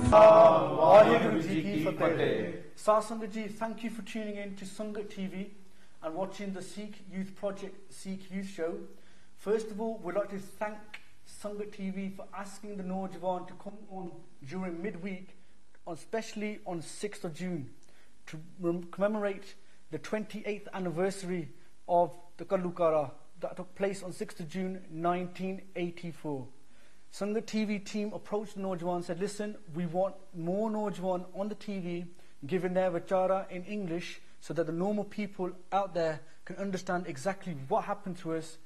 Waheguru Ji Ki Fateh. Sangat Ji, thank you for tuning in to Sangat TV and watching the Sikh Youth Project Sikh Youth Show. First of all, we'd like to thank Sangat TV for asking the Naujawan to come on during midweek, especially on 6th of June, to commemorate the 28th anniversary of the Kallukara that took place on 6th of June 1984. Sangat TV team approached the Naujawan and said, listen, we want more Naujawan on the TV giving their vachara in English so that the normal people out there can understand exactly what happened to us,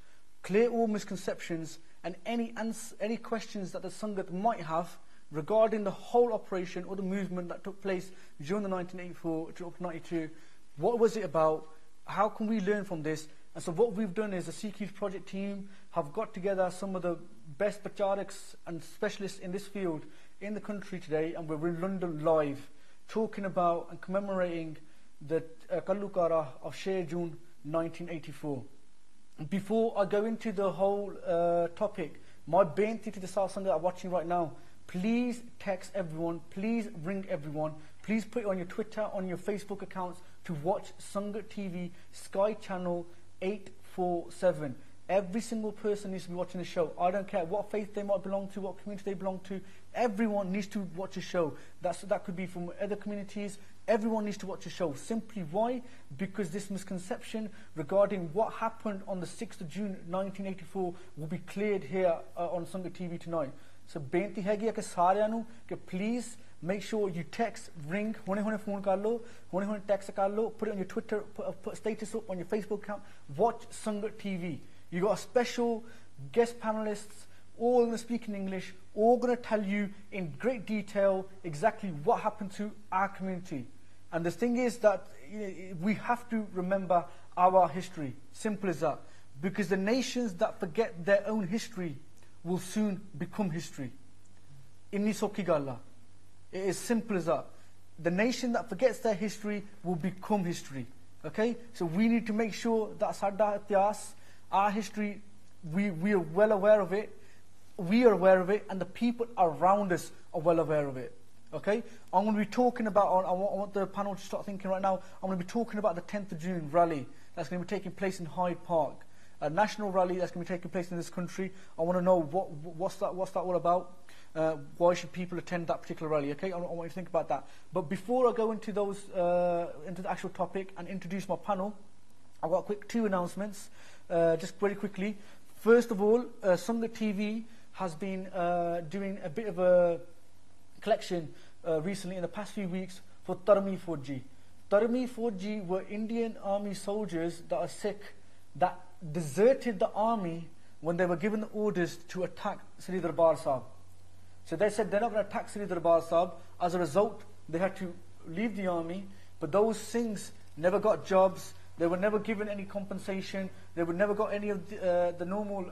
clear all misconceptions and any questions that the Sangat might have regarding the whole operation or the movement that took place during the 1984 to 92. What was it about? How can we learn from this? And so what we've done is the Sikh Youth Project team have got together some of the best Bachariks and specialists in this field in the country today, and we're in London live talking about and commemorating the Kallukara of 6 June 1984. Before I go into the whole topic, my beinti to the South Sangha that are watching right now, please text everyone, please ring everyone, please put it on your Twitter, on your Facebook accounts to watch Sangat TV Sky Channel 847. Every single person needs to be watching the show. I don't care what faith they might belong to, what community they belong to. Everyone needs to watch a show. That could be from other communities. Everyone needs to watch a show. Simply why? Because this misconception regarding what happened on the 6th of June 1984 will be cleared here on Sangat TV tonight. So beinti hegi ke sareyan nu ke please make sure you text, ring, hone phone kar lo, hone text kar lo, put it on your Twitter, put a status up on your Facebook account. Watch Sangat TV. You got a special guest panelists, all going to speak in English, all going to tell you in great detail exactly what happened to our community. And the thing is that we have to remember our history. Simple as that. Because the nations that forget their own history will soon become history. Inni sokhi galla. It is simple as that. The nation that forgets their history will become history. Okay? So we need to make sure that Sada Ityas, our history, we are well aware of it. We are aware of it, and the people around us are well aware of it. Okay? I'm going to be talking about, I want the panel to start thinking right now, I'm going to be talking about the 10th of June rally that's going to be taking place in Hyde Park. A national rally that's going to be taking place in this country. I want to know what's that all about. Why should people attend that particular rally? Okay, I want you to think about that. But before I go into those, into the actual topic and introduce my panel, I've got a quick 2 announcements, just very quickly. First of all, Sangat TV has been doing a bit of a collection recently in the past few weeks for Tarmi Fauji. Tarmi Fauji were Indian army soldiers that are Sikh that deserted the army when they were given the orders to attack Sri Darbar Sahib. So they said they're not going to attack Sri Darbar Sahib. As a result, they had to leave the army. But those Singhs never got jobs. They were never given any compensation. They were never got any of the normal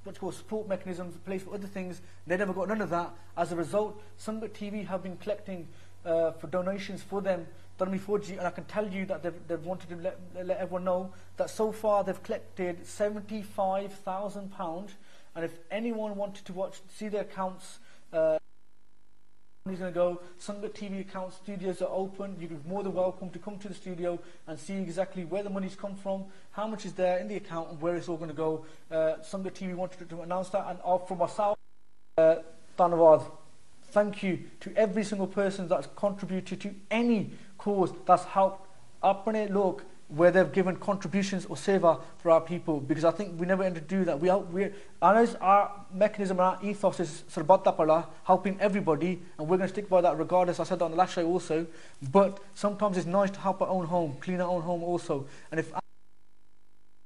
what's called support mechanisms in place for other things. They never got none of that. As a result, Sangat TV have been collecting for donations for them, Tarmi Fauji, and I can tell you that they've wanted to let everyone know that so far they've collected £75,000. And if anyone wanted to see their accounts, he's going to go. Sangat TV account studios are open. You're more than welcome to come to the studio and see exactly where the money's come from, how much is there in the account, and where it's all going to go. Sangat TV wanted to announce that, and for myself, Dhanavad. Thank you to every single person that's contributed to any cause that's helped apne log where they've given contributions or seva for our people, because I think we never end to do that. Our mechanism, our ethos is Sarbata Pala, helping everybody, and we're going to stick by that regardless. I said that on the last show also, but sometimes it's nice to help our own home, clean our own home also. And if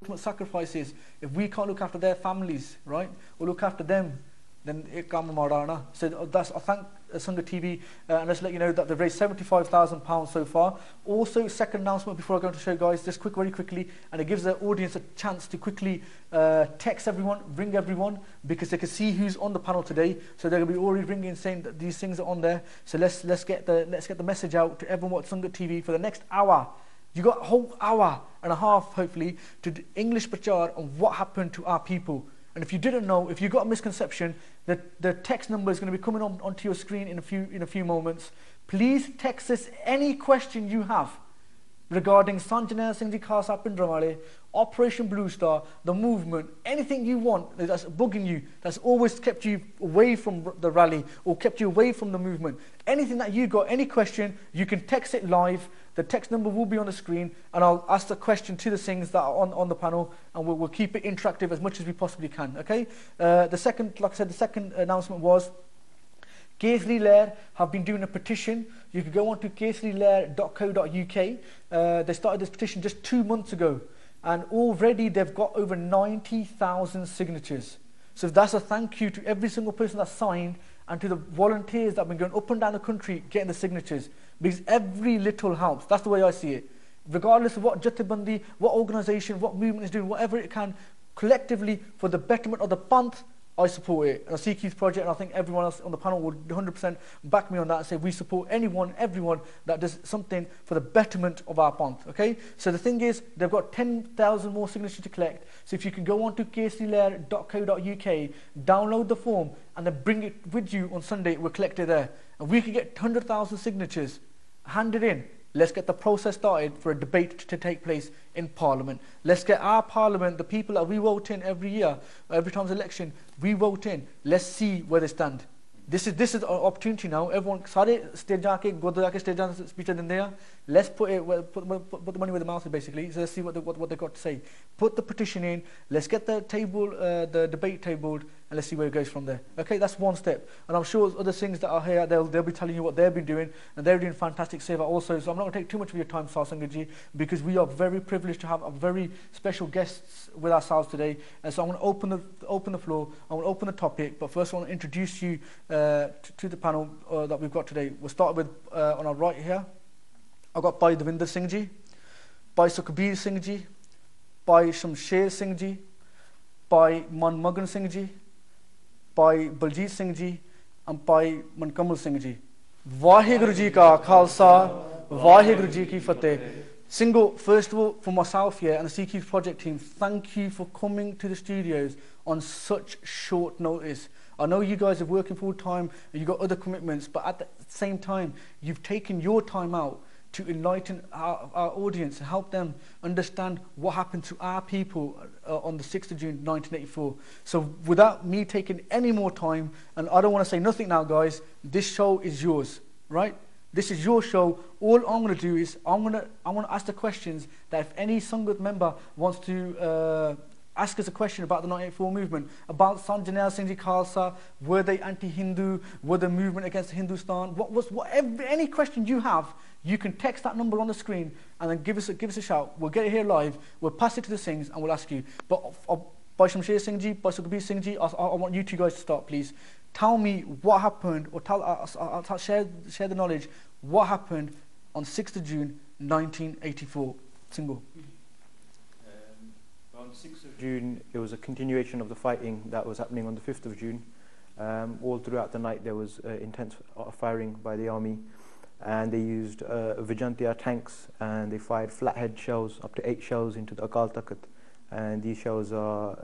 ultimate sacrifice is, if we can't look after their families, right, or look after them, then it can't be marana. So I thank Sangat TV, and let's let you know that they've raised £75,000 so far. Also, second announcement before I go into the show, guys, just very quickly, and it gives the audience a chance to quickly text everyone, ring everyone, because they can see who's on the panel today. So they're going to be already ringing saying that these things are on there. So let's get the message out to everyone watching Sangat TV for the next hour. You got a whole hour and a half, hopefully, to do English prachar on what happened to our people. And if you didn't know, if you got a misconception, the text number is going to be coming onto your screen in a few moments. Please text us any question you have regarding Sanjana Singh Ji Khalsa Pindramale, Operation Blue Star, the movement, anything you want that's bugging you, that's always kept you away from the rally or kept you away from the movement. Anything that you got, any question, you can text it live. The text number will be on the screen, and I'll ask the question to the Singhs that are on the panel, and we'll keep it interactive as much as we possibly can. Okay. The second announcement was, Kesari Lair have been doing a petition. You can go on to kesarilair.co.uk. They started this petition just 2 months ago, and already they've got over 90,000 signatures. So that's a thank you to every single person that signed, and to the volunteers that have been going up and down the country getting the signatures, because every little helps. That's the way I see it. Regardless of what Jathebandi, what organisation, what movement is doing, whatever it can, collectively for the betterment of the Panth, I support it. And the Sikh Youth Project, and I think everyone else on the panel would 100% back me on that and say we support anyone, everyone that does something for the betterment of our Panth. Okay? So the thing is, they've got 10,000 more signatures to collect. So if you can go on to kesarilair.co.uk, download the form, and then bring it with you on Sunday, we'll collect it there. And we can get 100,000 signatures handed in. Let's get the process started for a debate to take place in Parliament. Let's get our Parliament, the people that we vote in every year, every time's election, we vote in. Let's see where they stand. This is an opportunity now. Everyone, sare stage jaake, godha jaake stage jaan speech din there. Let's put the money where the mouth is, basically. So let's see what they got to say. Put the petition in. Let's get the debate tabled, and let's see where it goes from there. Okay, that's one step. And I'm sure other things that are here, they'll be telling you what they've been doing, and they're doing fantastic seva also. So I'm not going to take too much of your time, Sangat, because we are very privileged to have a very special guests with ourselves today. And so I'm going to open the floor. I'm going to open the topic. But first, I want to introduce you to the panel that we've got today. We'll start with on our right here. I've got Bhai Devinder Singh Ji, Bhai Sukhbir Singh Ji, Bhai Shamsher Singh Ji, Bhai Manmohan Singh Ji, Bhai Baljit Singh Ji, and Bhai Mankamal Singh Ji. Vaheguru Ji Ka Khalsa, Vaheguru Ji Ki Fateh. Singo, first of all, for myself here and the Sikh Youth Project team, thank you for coming to the studios on such short notice. I know you guys are working full time and you've got other commitments, but at the same time, you've taken your time out to enlighten our audience and help them understand what happened to our people on the 6th of June 1984. So without me taking any more time, and I don't want to say nothing now, guys, this show is yours, right? This is your show. All I'm going to do is I want to ask the questions that if any Sangat member wants to ask us a question about the 1984 movement, about Sanjana Singh Ji Khalsa, were they anti-Hindu, were the movement against Hindustan, any question you have, you can text that number on the screen and then give us a shout. We'll get it here live, we'll pass it to the Singhs and we'll ask you. But Bhai Shamsher Singh Ji, Bhai Sukhbir Singh Ji, I want you two guys to start, please. Tell me what happened, or share the knowledge, what happened on 6th of June 1984. Single. On 6th of June, it was a continuation of the fighting that was happening on the 5th of June. All throughout the night there was intense firing by the army, and they used Vijantia tanks, and they fired flathead shells, up to 8 shells into the Akal Takht. And these shells are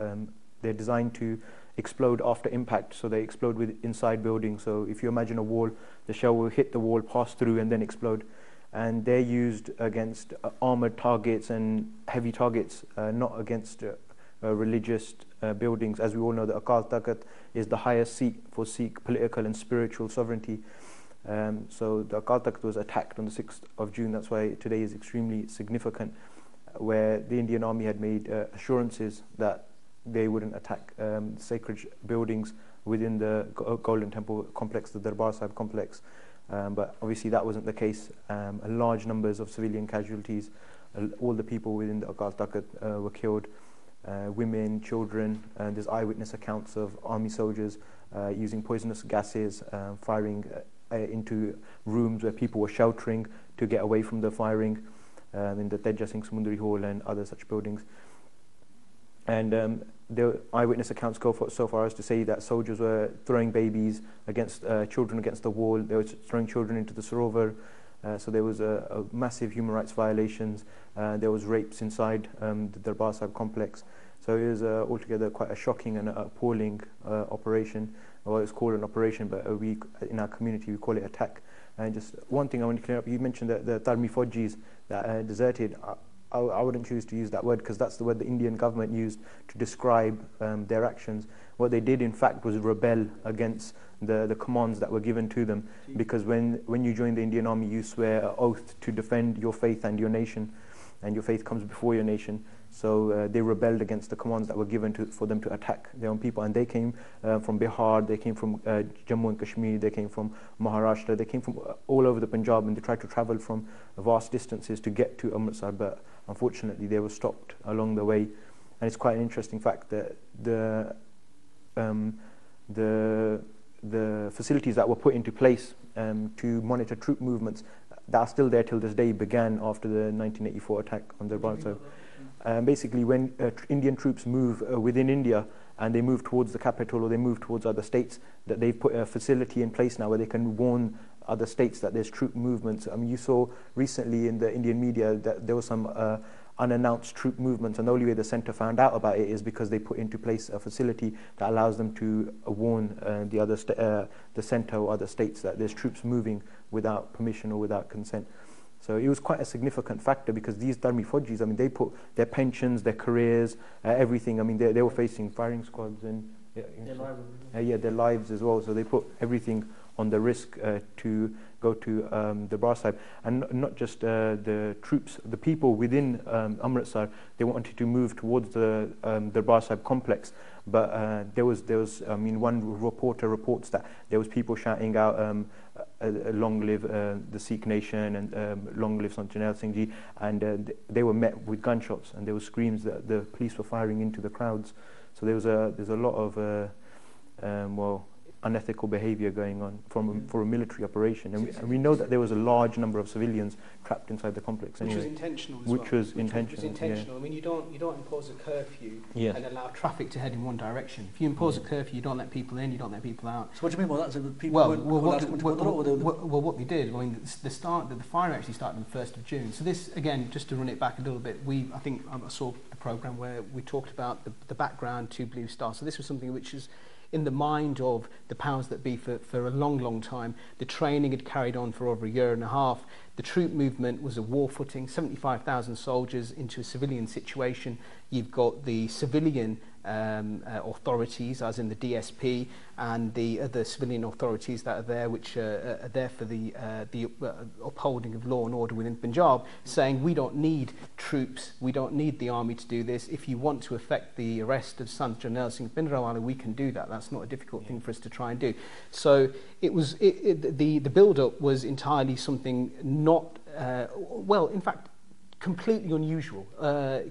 they're designed to explode after impact, so they explode inside buildings. So if you imagine a wall, the shell will hit the wall, pass through, and then explode. And they're used against armored targets and heavy targets, not against religious buildings. As we all know, the Akal Takht is the highest seat for Sikh political and spiritual sovereignty. So the Akal Takht was attacked on the 6th of June. That's why today is extremely significant, where the Indian Army had made assurances that they wouldn't attack sacred buildings within the Golden Temple complex, the Darbar Sahib complex. But obviously that wasn't the case. Large numbers of civilian casualties, all the people within the Akal Takht were killed, women, children, and there's eyewitness accounts of army soldiers using poisonous gases, firing into rooms where people were sheltering to get away from the firing, in the Teja Singh Samundari Hall and other such buildings. And the eyewitness accounts go so far as to say that soldiers were throwing babies against children against the wall. They were throwing children into the Sarovar. So there was a massive human rights violations. There was rapes inside the Darbar Sahib complex. So it was altogether quite a shocking and appalling operation. Well, it's called an operation, but in our community we call it attack. And just one thing I want to clear up, you mentioned that the Tarmi Fojis that deserted. I wouldn't choose to use that word because that's the word the Indian government used to describe their actions. What they did, in fact, was rebel against the commands that were given to them. Because when you join the Indian Army, you swear an oath to defend your faith and your nation, and your faith comes before your nation. So they rebelled against the commands that were given for them to attack their own people. And they came from Bihar, they came from Jammu and Kashmir, they came from Maharashtra, they came from all over the Punjab, and they tried to travel from vast distances to get to Amritsar, but unfortunately they were stopped along the way. And it's quite an interesting fact that the facilities that were put into place to monitor troop movements that are still there till this day began after the 1984 attack on Darbar Sahib. Basically, when Indian troops move within India and they move towards the capital or they move towards other states, that they've put a facility in place now where they can warn other states that there's troop movements. I mean, you saw recently in the Indian media that there was some unannounced troop movements, and the only way the centre found out about it is because they put into place a facility that allows them to warn the centre or other states that there's troops moving without permission or without consent. So it was quite a significant factor because these Dharmi Fojis, I mean, they put their pensions, their careers, everything. I mean, they were facing firing squads and their lives as well. So they put everything on the risk to go to Darbar Sahib. And not just the troops, the people within Amritsar, they wanted to move towards the Darbar Sahib complex. But there was, I mean, one reporter reports that there was people shouting out, long live the Sikh nation and long live Sant Jarnail Singh Ji, and they were met with gunshots and there were screams that the police were firing into the crowds. So there's a lot of unethical behaviour going on for a military operation, and we know that there was a large number of civilians trapped inside the complex anyway. Which was intentional as well. Which was intentional. Yeah. I mean, you don't impose a curfew and allow traffic to head in one direction. If you impose a curfew, you don't let people in, you don't let people out. So what do you mean by that? So the people what we did, I mean, the fire actually started on the 1st of June. So this, again, just to run it back a little bit, I think I saw the programme where we talked about the background to Blue Star. So this was something which is in the mind of the powers that be for a long, long time. The training had carried on for over a year and a half. The troop movement was a war footing, 75,000 soldiers into a civilian situation. You've got the civilian authorities, as in the DSP, and the other civilian authorities that are there, which are there for the upholding of law and order within Punjab, saying we don't need troops, we don't need the army to do this. If you want to effect the arrest of Sant Jarnail Singh Bhindranwale, we can do that. That's not a difficult thing for us to try and do. So the build-up was entirely something not, in fact, completely unusual,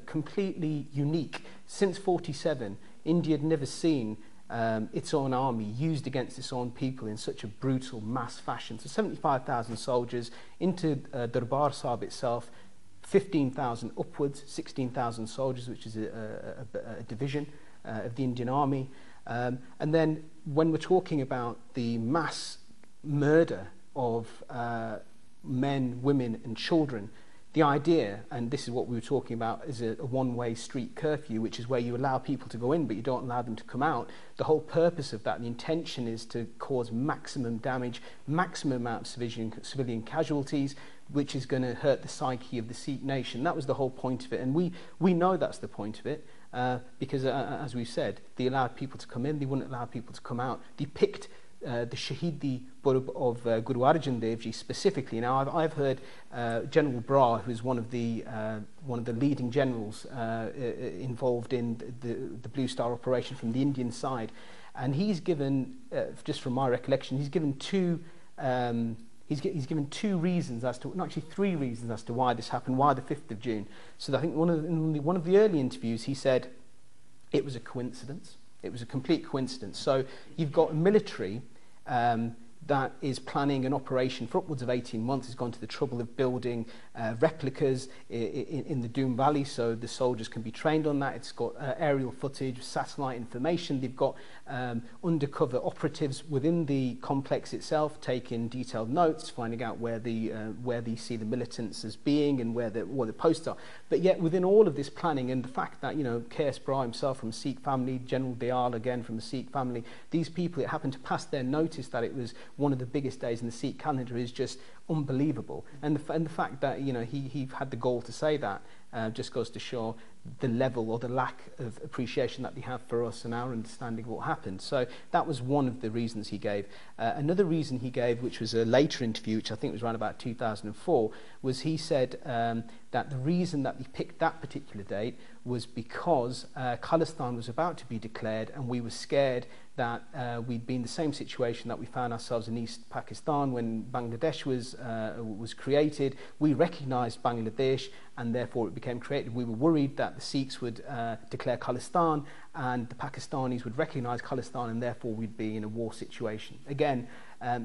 completely unique. Since 47, India had never seen its own army used against its own people in such a brutal mass fashion. So 75,000 soldiers into Darbar Sahib itself, 15,000 upwards, 16,000 soldiers, which is a division of the Indian Army. And then when we're talking about the mass murder of men, women and children, the idea, and this is what we were talking about, is a one-way street curfew, which is where you allow people to go in but you don't allow them to come out. The whole purpose of that, the intention, is to cause maximum damage, maximum amount of civilian casualties, which is going to hurt the psyche of the Sikh nation. That was the whole point of it, and we know that's the point of it, because as we've said, they allowed people to come in, they wouldn't allow people to come out. They picked the Shahidi Purb of Guru Arjan Dev Ji specifically. Now, I've heard General Bra, who is one of the leading generals involved in the Blue Star operation from the Indian side, and he's given, just from my recollection, he's given two reasons as to, actually three reasons as to why this happened, why the 5th of June. So I think in one of the early interviews he said it was a coincidence. It was a complete coincidence. So you've got military that is planning an operation for upwards of 18 months, has gone to the trouble of building replicas in the Doon Valley so the soldiers can be trained on that. It's got aerial footage, satellite information. They've got undercover operatives within the complex itself taking detailed notes, finding out where they see the militants as being and where the posts are. But yet within all of this planning, and the fact that, you know, K.S. Brar himself from a Sikh family, General Dayal again from a Sikh family, these people, it happened to pass their notice that it was one of the biggest days in the Sikh calendar is just unbelievable. And the fact that, you know, he had the gall to say that just goes to show the level or the lack of appreciation that they have for us and our understanding of what happened. So that was one of the reasons he gave. Another reason he gave, which was a later interview, which I think was around about 2004, was he said that the reason that he picked that particular date was because Khalistan was about to be declared, and we were scared that we'd be in the same situation that we found ourselves in East Pakistan when Bangladesh was created. We recognised Bangladesh, and therefore it became created. We were worried that the Sikhs would declare Khalistan, and the Pakistanis would recognise Khalistan, and therefore we'd be in a war situation. Again,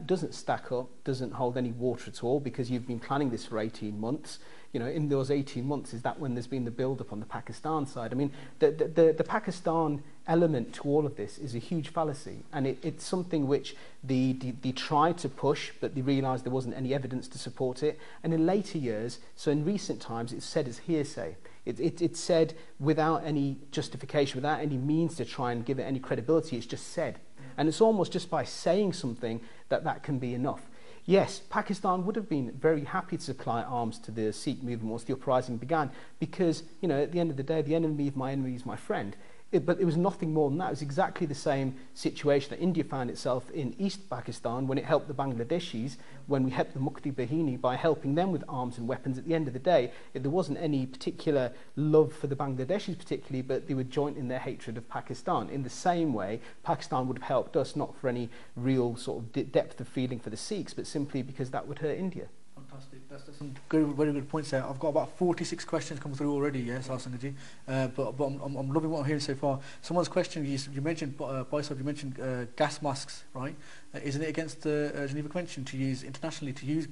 doesn't stack up, doesn't hold any water at all, because you've been planning this for 18 months. You know, in those 18 months, is that when there's been the build-up on the Pakistan side? I mean, the Pakistan element to all of this is a huge fallacy, and it's something which they tried to push, but they realised there wasn't any evidence to support it. And in later years, so in recent times, it's said as hearsay. It's said without any justification, without any means to try and give it any credibility. It's just said. And it's almost just by saying something that can be enough. Yes, Pakistan would have been very happy to supply arms to the Sikh movement once the uprising began, because, you know, at the end of the day, the enemy of my enemy is my friend. But it was nothing more than that. It was exactly the same situation that India found itself in East Pakistan when it helped the Bangladeshis, when we helped the Mukti Bahini by helping them with arms and weapons. At the end of the day, there wasn't any particular love for the Bangladeshis particularly, but they were joint in their hatred of Pakistan. In the same way, Pakistan would have helped us, not for any real sort of depth of feeling for the Sikhs, but simply because that would hurt India. Fantastic. That's some very good points there. I've got about 46 questions come through already, yes, Sangat, but I'm loving what I'm hearing so far. Someone's question, you mentioned, Baisab, you mentioned gas masks, right? Isn't it against the Geneva Convention to use, internationally, to use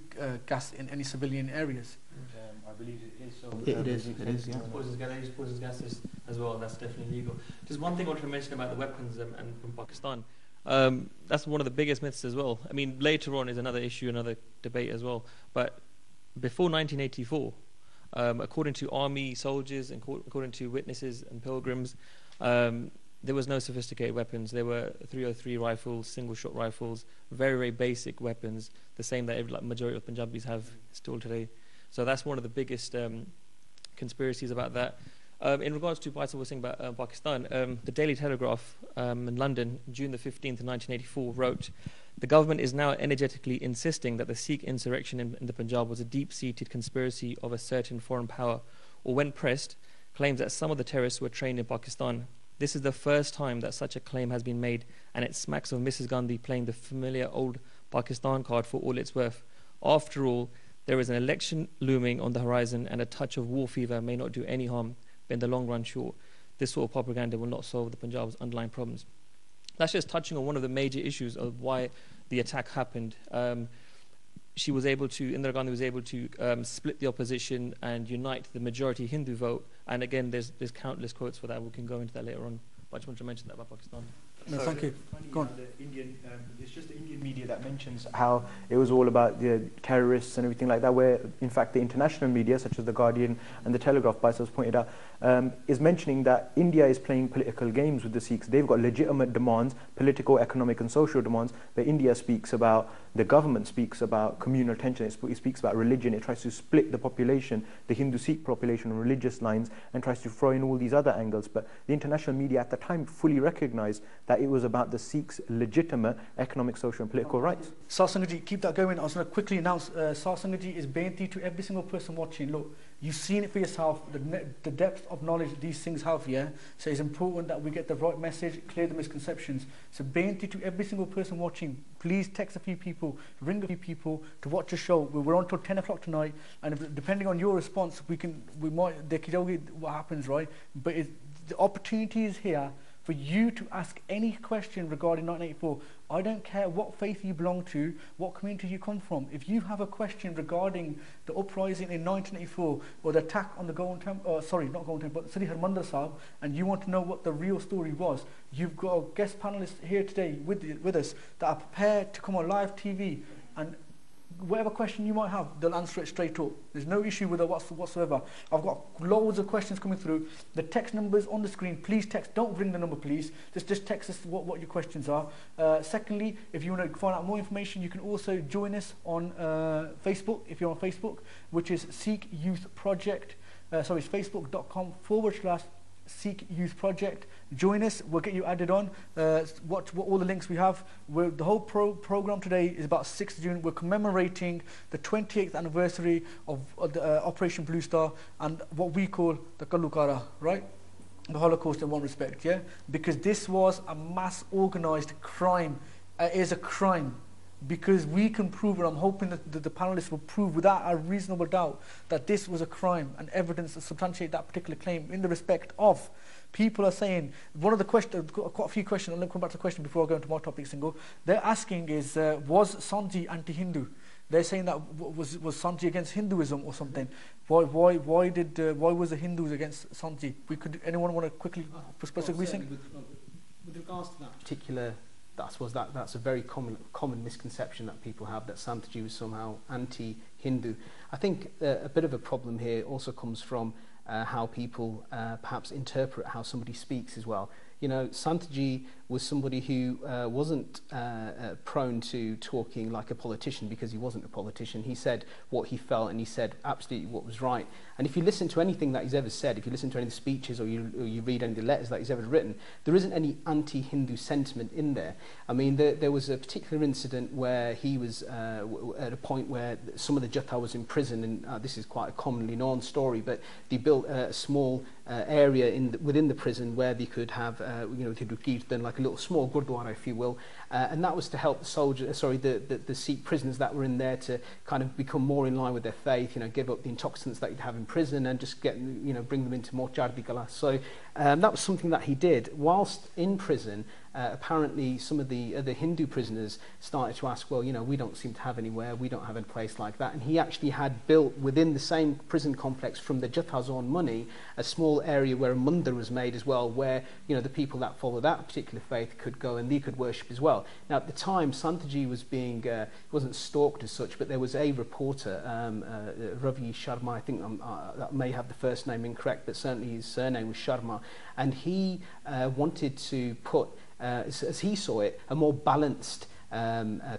gas in any civilian areas? I believe it is. So it is, yeah. Poisonous gases as well, that's definitely illegal. Just one thing I wanted to mention about the weapons and from Pakistan. That's one of the biggest myths as well. I mean, later on is another issue, another debate as well. But before 1984, according to army soldiers and according to witnesses and pilgrims, there was no sophisticated weapons. There were 303 rifles, single-shot rifles, very basic weapons, the same that every majority of Punjabis have still today. So that's one of the biggest conspiracies about that. In regards to what I was saying about Pakistan, the Daily Telegraph in London, June the 15th, 1984, wrote, "The government is now energetically insisting that the Sikh insurrection in the Punjab was a deep-seated conspiracy of a certain foreign power, or when pressed, claims that some of the terrorists were trained in Pakistan. This is the first time that such a claim has been made, and it smacks of Mrs. Gandhi playing the familiar old Pakistan card for all it's worth. After all, there is an election looming on the horizon, and a touch of war fever may not do any harm. In the long run, sure, this sort of propaganda will not solve the Punjab's underlying problems." That's just touching on one of the major issues of why the attack happened. Indira Gandhi was able to split the opposition and unite the majority Hindu vote. And again, there's countless quotes for that. We can go into that later on. But I just want to mention that about Pakistan. No, thank you. Go on. It's just the Indian media that mentions how it was all about the terrorists and everything like that, where in fact the international media, such as The Guardian and The Telegraph, by as pointed out, is mentioning that India is playing political games with the Sikhs. They've got legitimate demands, political, economic and social demands, but India speaks about, the government speaks about communal tension, it speaks about religion, it tries to split the population, the Hindu-Sikh population on religious lines, and tries to throw in all these other angles. But the international media at the time fully recognized that it was about the Sikhs' legitimate economic, social and political rights. Sangat, keep that going. I was going to quickly announce, Sangat is beinti to every single person watching. Look, you've seen it for yourself, the depth of knowledge these things have, yeah? So it's important that we get the right message, clear the misconceptions. So beinti to every single person watching, please text a few people, ring a few people to watch the show. We're on till 10 o'clock tonight, and depending on your response, we might, what happens, right? But the opportunity is here for you to ask any question regarding 1984. I don't care what faith you belong to, what community you come from. If you have a question regarding the uprising in 1984 or the attack on the Golden Temple, not Golden Temple, but Sri Harminder Sahib, and you want to know what the real story was, you've got a guest panelist here today with us that are prepared to come on live TV, and whatever question you might have, they'll answer it straight up. There's no issue with it whatsoever. I've got loads of questions coming through. The text number's on the screen. Please text. Don't ring the number, please. Just text us what your questions are. Secondly, if you want to find out more information, you can also join us on Facebook, if you're on Facebook, which is Sikh Youth Project. It's facebook.com/Sikh Youth Project. Join us, we'll get you added on. What all the links we have. The whole program today is about 6th of June. We're commemorating the 28th anniversary of Operation Blue Star and what we call the Kalukara, right? The Holocaust in one respect, yeah? Because this was a mass organized crime. It is a crime. Because we can prove, and I'm hoping that the panelists will prove without a reasonable doubt that this was a crime, and evidence to substantiate that particular claim in the respect of people are saying, one of the questions, quite a few questions, I'll come back to the question before I go into my topic single, they're asking is, was Sanji anti-Hindu? They're saying that was Sanji against Hinduism or something? Why was the Hindus against Sanji? Anyone want to quickly specifically think? With regards to that particular, that's a very common misconception that people have, that Santaji was somehow anti-Hindu. I think a bit of a problem here also comes from how people perhaps interpret how somebody speaks as well. You know, Santaji was somebody who wasn't prone to talking like a politician, because he wasn't a politician. He said what he felt, and he said absolutely what was right. And if you listen to anything that he's ever said, if you listen to any of the speeches or you read any of the letters that he's ever written, there isn't any anti-Hindu sentiment in there. I mean, there was a particular incident where he was at a point where some of the Jatha was in prison, and this is quite a commonly known story, but they built a small area within the prison where they could have, they could give them like a little small gurdwara, if you will, and that was to help the Sikh prisoners that were in there to kind of become more in line with their faith, give up the intoxicants that you'd have in prison and just bring them into more chardi kala. So that was something that he did whilst in prison. Apparently some of the Hindu prisoners started to ask, well, we don't seem to have anywhere, we don't have any place like that. And he actually had built within the same prison complex from the Jatha's own money a small area where a mandir was made as well, where the people that follow that particular faith could go and they could worship as well. Now at the time, Santaji was being, wasn't stalked as such, but there was a reporter, Ravi Sharma, I think that may have the first name incorrect, but certainly his surname was Sharma, and he wanted to put, as he saw it, a more balanced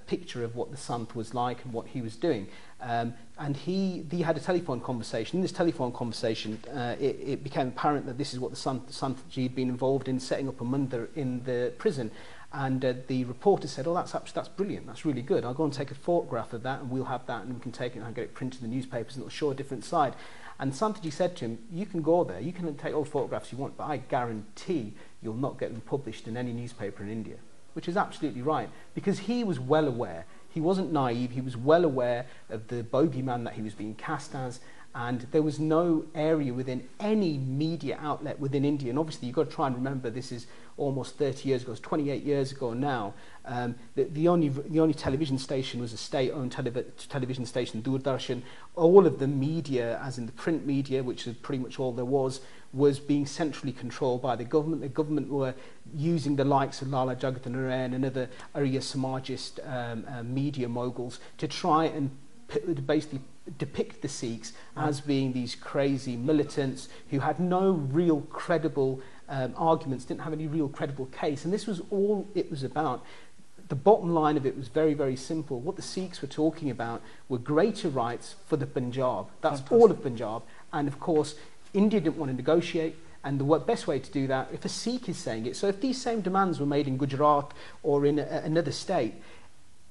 picture of what the Sant was like and what he was doing. And he had a telephone conversation. In this telephone conversation, it became apparent that this is what the Santaji had been involved in, setting up a mandir in the prison. And the reporter said, oh, that's brilliant, that's really good. I'll go and take a photograph of that, and we'll have that, and we can take it and I'll get it printed in the newspapers, and it'll show a different side. And Santaji said to him, you can go there, you can take all the photographs you want, but I guarantee you'll not get them published in any newspaper in India. Which is absolutely right, because he was well aware, he wasn't naive, he was well aware of the bogeyman that he was being cast as, and there was no area within any media outlet within India. And obviously you've got to try and remember, this is almost 30 years ago, it's 28 years ago now. The only television station was a state-owned television station, Doordarshan. All of the media, as in the print media, which is pretty much all there was being centrally controlled by the government. The government were using the likes of Lala Jagat Narayan and other Arya Samajist media moguls to try and basically depict the Sikhs as being these crazy militants who had no real credible arguments, didn't have any real credible case. And this was all it was about. The bottom line of it was very, very simple. What the Sikhs were talking about were greater rights for the Punjab. That's fantastic. All of Punjab. And of course, India didn't want to negotiate. And the best way to do that, if a Sikh is saying it, so if these same demands were made in Gujarat or in another state,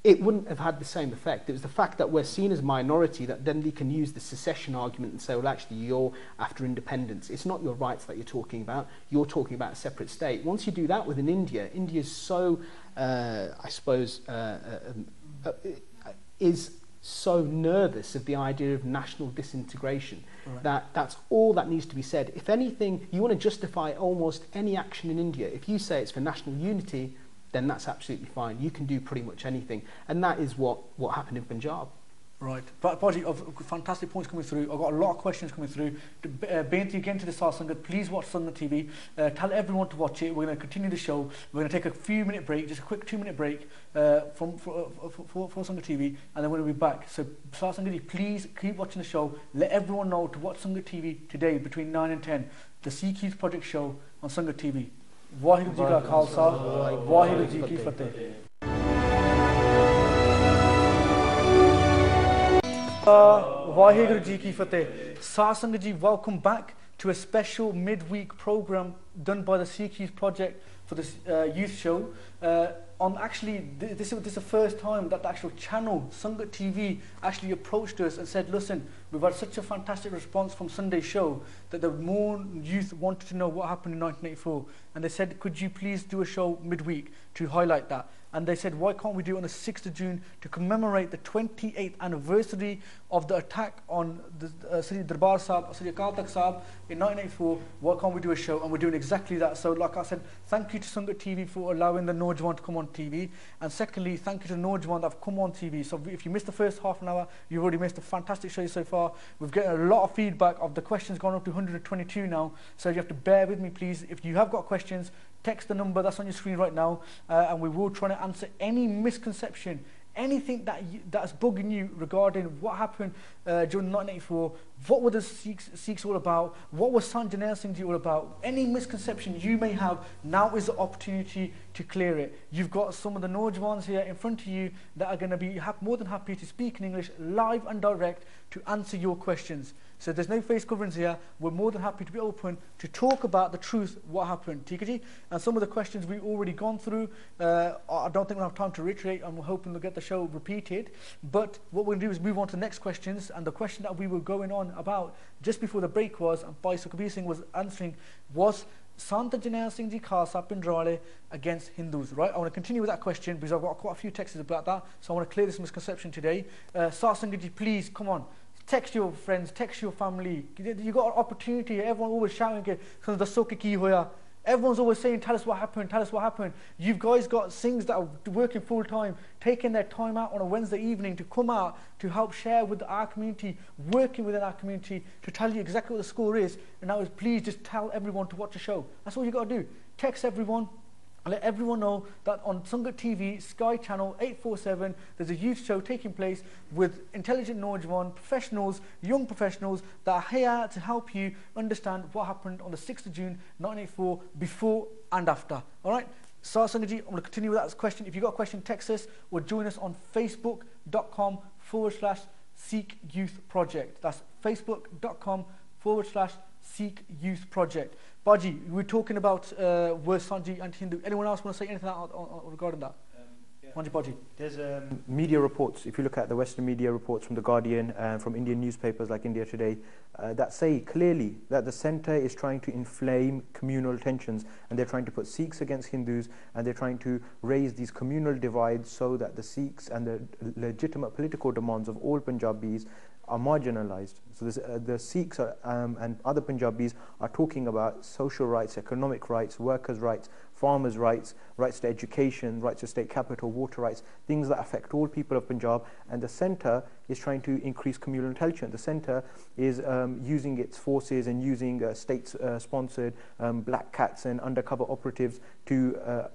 it wouldn't have had the same effect. It was the fact that we're seen as a minority that then they can use the secession argument and say, well, actually, you're after independence. It's not your rights that you're talking about. You're talking about a separate state. Once you do that within India, India is so, I suppose, is so nervous of the idea of national disintegration. Right. That's all that needs to be said. If anything, you want to justify almost any action in India. If you say it's for national unity, then that's absolutely fine. You can do pretty much anything. And that is what happened in Punjab. Right. But Baji, fantastic points coming through. I've got a lot of questions coming through. Beinti again to the Sar Sangat, please watch Sangat TV. Tell everyone to watch it. We're going to continue the show. We're going to take a few minute break, just a quick 2-minute break for Sangat TV, and then we're going to be back. So Sar Sangat, please keep watching the show. Let everyone know to watch Sangat TV today between 9 and 10. The Sikh Youth Project show on Sangat TV. Waheguru Ji Ka Khalsa, Waheguru Ji Ki Fateh. Waheguru Ji Ki Fateh. Sar Sangat Ji, welcome back to a special midweek program done by the Sikh Youth Project for this youth show. This is the first time that the actual channel Sangat TV actually approached us and said, listen, we've had such a fantastic response from Sunday's show that the more youth wanted to know what happened in 1984, and they said, could you please do a show midweek to highlight that? And they said, why can't we do it on the 6th of June to commemorate the 28th anniversary of the attack on the Sri Darbar Sahib, Sri Akal Takht Sahib in 1984? Why can't we do a show? And we're doing exactly that. So like I said, thank you to Sangat TV for allowing the Naujawan to come on TV. And secondly, thank you to the Naujawan that have come on TV. So if you missed the first half an hour, you've already missed a fantastic show so far. We've getting a lot of feedback. Of the questions gone up to 122 now. So you have to bear with me, please. If you have got questions, text the number that's on your screen right now, and we will try to answer any misconception, anything that's bugging you regarding what happened during 1984. What were the Sikhs all about? What was Sant Janel Singh Ji all about? Any misconception you may have, now is the opportunity to clear it. You've got some of the Naujawans here in front of you that are going to be more than happy to speak in English live and direct to answer your questions. So there's no face coverings here. We're more than happy to be open to talk about the truth, what happened. Tikaji? And some of the questions we've already gone through, I don't think we'll have time to reiterate. I'm hoping to get the show repeated. But what we're going to do is move on to the next questions. And the question that we were going on about just before the break was, and Bhai Sukhbir Singh was answering, was Sant Janel Singh Ji Khalsa Pindrale against Hindus, right? I want to continue with that question because I've got quite a few texts about that. So I want to clear this misconception today. Sar Sangat Ji, please, come on. Text your friends, text your family. You got an opportunity. Everyone always shouting, everyone's always saying, tell us what happened, tell us what happened. You guys got Singhs that are working full time, taking their time out on a Wednesday evening to come out to help share with our community, working within our community to tell you exactly what the score is. And now please just tell everyone to watch the show. That's all you got to do. Text everyone. And let everyone know that on Sangat TV, Sky Channel 847, there's a youth show taking place with intelligent Naujawan, professionals, young professionals that are here to help you understand what happened on the 6th of June 1984, before and after. All right? Sar Sangat Ji, I'm going to continue with that question. If you've got a question, text us or join us on facebook.com/Sikh Youth Project. That's facebook.com/Sikh Youth Project. Baji, we're talking about were Sanji anti-Hindu. Anyone else want to say anything regarding that? Yeah. Baji. There's media reports, if you look at the Western media reports from The Guardian and from Indian newspapers like India Today, that say clearly that the centre is trying to inflame communal tensions, and they're trying to put Sikhs against Hindus, and they're trying to raise these communal divides so that the Sikhs and the legitimate political demands of all Punjabis are marginalized. So the Sikhs and other Punjabis are talking about social rights, economic rights, workers' rights, farmers' rights, rights to education, rights to state capital, water rights, things that affect all people of Punjab. And the centre is trying to increase communal intelligence. The centre is using its forces and using state-sponsored black cats and undercover operatives to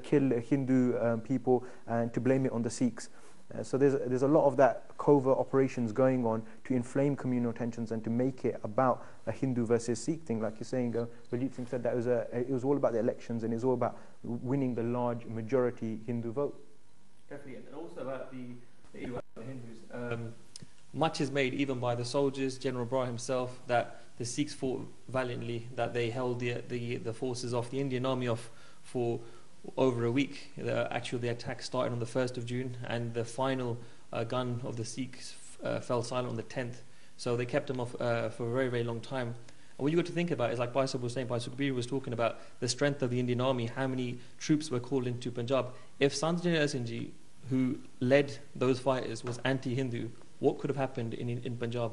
kill Hindu people and to blame it on the Sikhs. So there's a lot of that covert operations going on to inflame communal tensions and to make it about a Hindu versus Sikh thing. Like you're saying, Baljeet Singh said that it was all about the elections and it was all about winning the large majority Hindu vote. Definitely, and also about the issue about the Hindus. Much is made even by the soldiers, General Brar himself, that the Sikhs fought valiantly, that they held the forces of the Indian army off for over a week. Actually, the attack started on the 1st of June, and the final gun of the Sikhs fell silent on the 10th. So they kept them off for a very, very long time. And what you got to think about is, like Baisab was saying, Baisab was talking about the strength of the Indian army, how many troops were called into Punjab. If Sant Janel Singh Ji, who led those fighters was anti-Hindu, what could have happened in Punjab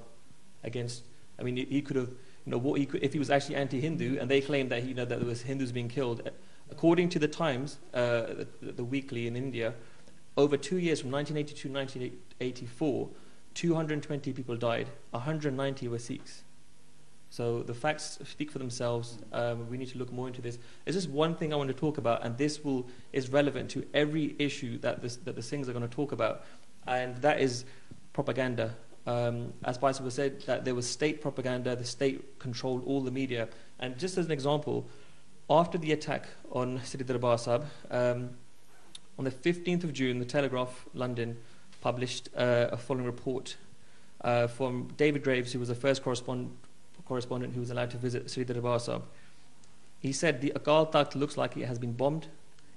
against? I mean, he could have, what he could, if he was actually anti-Hindu, and they claimed that that there was Hindus being killed. According to the Times, the weekly in India, over 2 years from 1982 to 1984, 220 people died. 190 were Sikhs. So the facts speak for themselves. We need to look more into this. There's just one thing I want to talk about, and this is relevant to every issue that the Singhs are going to talk about, and that is propaganda. As Baisal said, that there was state propaganda, the state controlled all the media. And just as an example, after the attack on Sri Harminder Sahib, on the 15th of June, the Telegraph London published a following report from David Graves, who was the first correspondent who was allowed to visit Sri Harminder Sahib. He said, the Akal Takht looks like it has been bombed.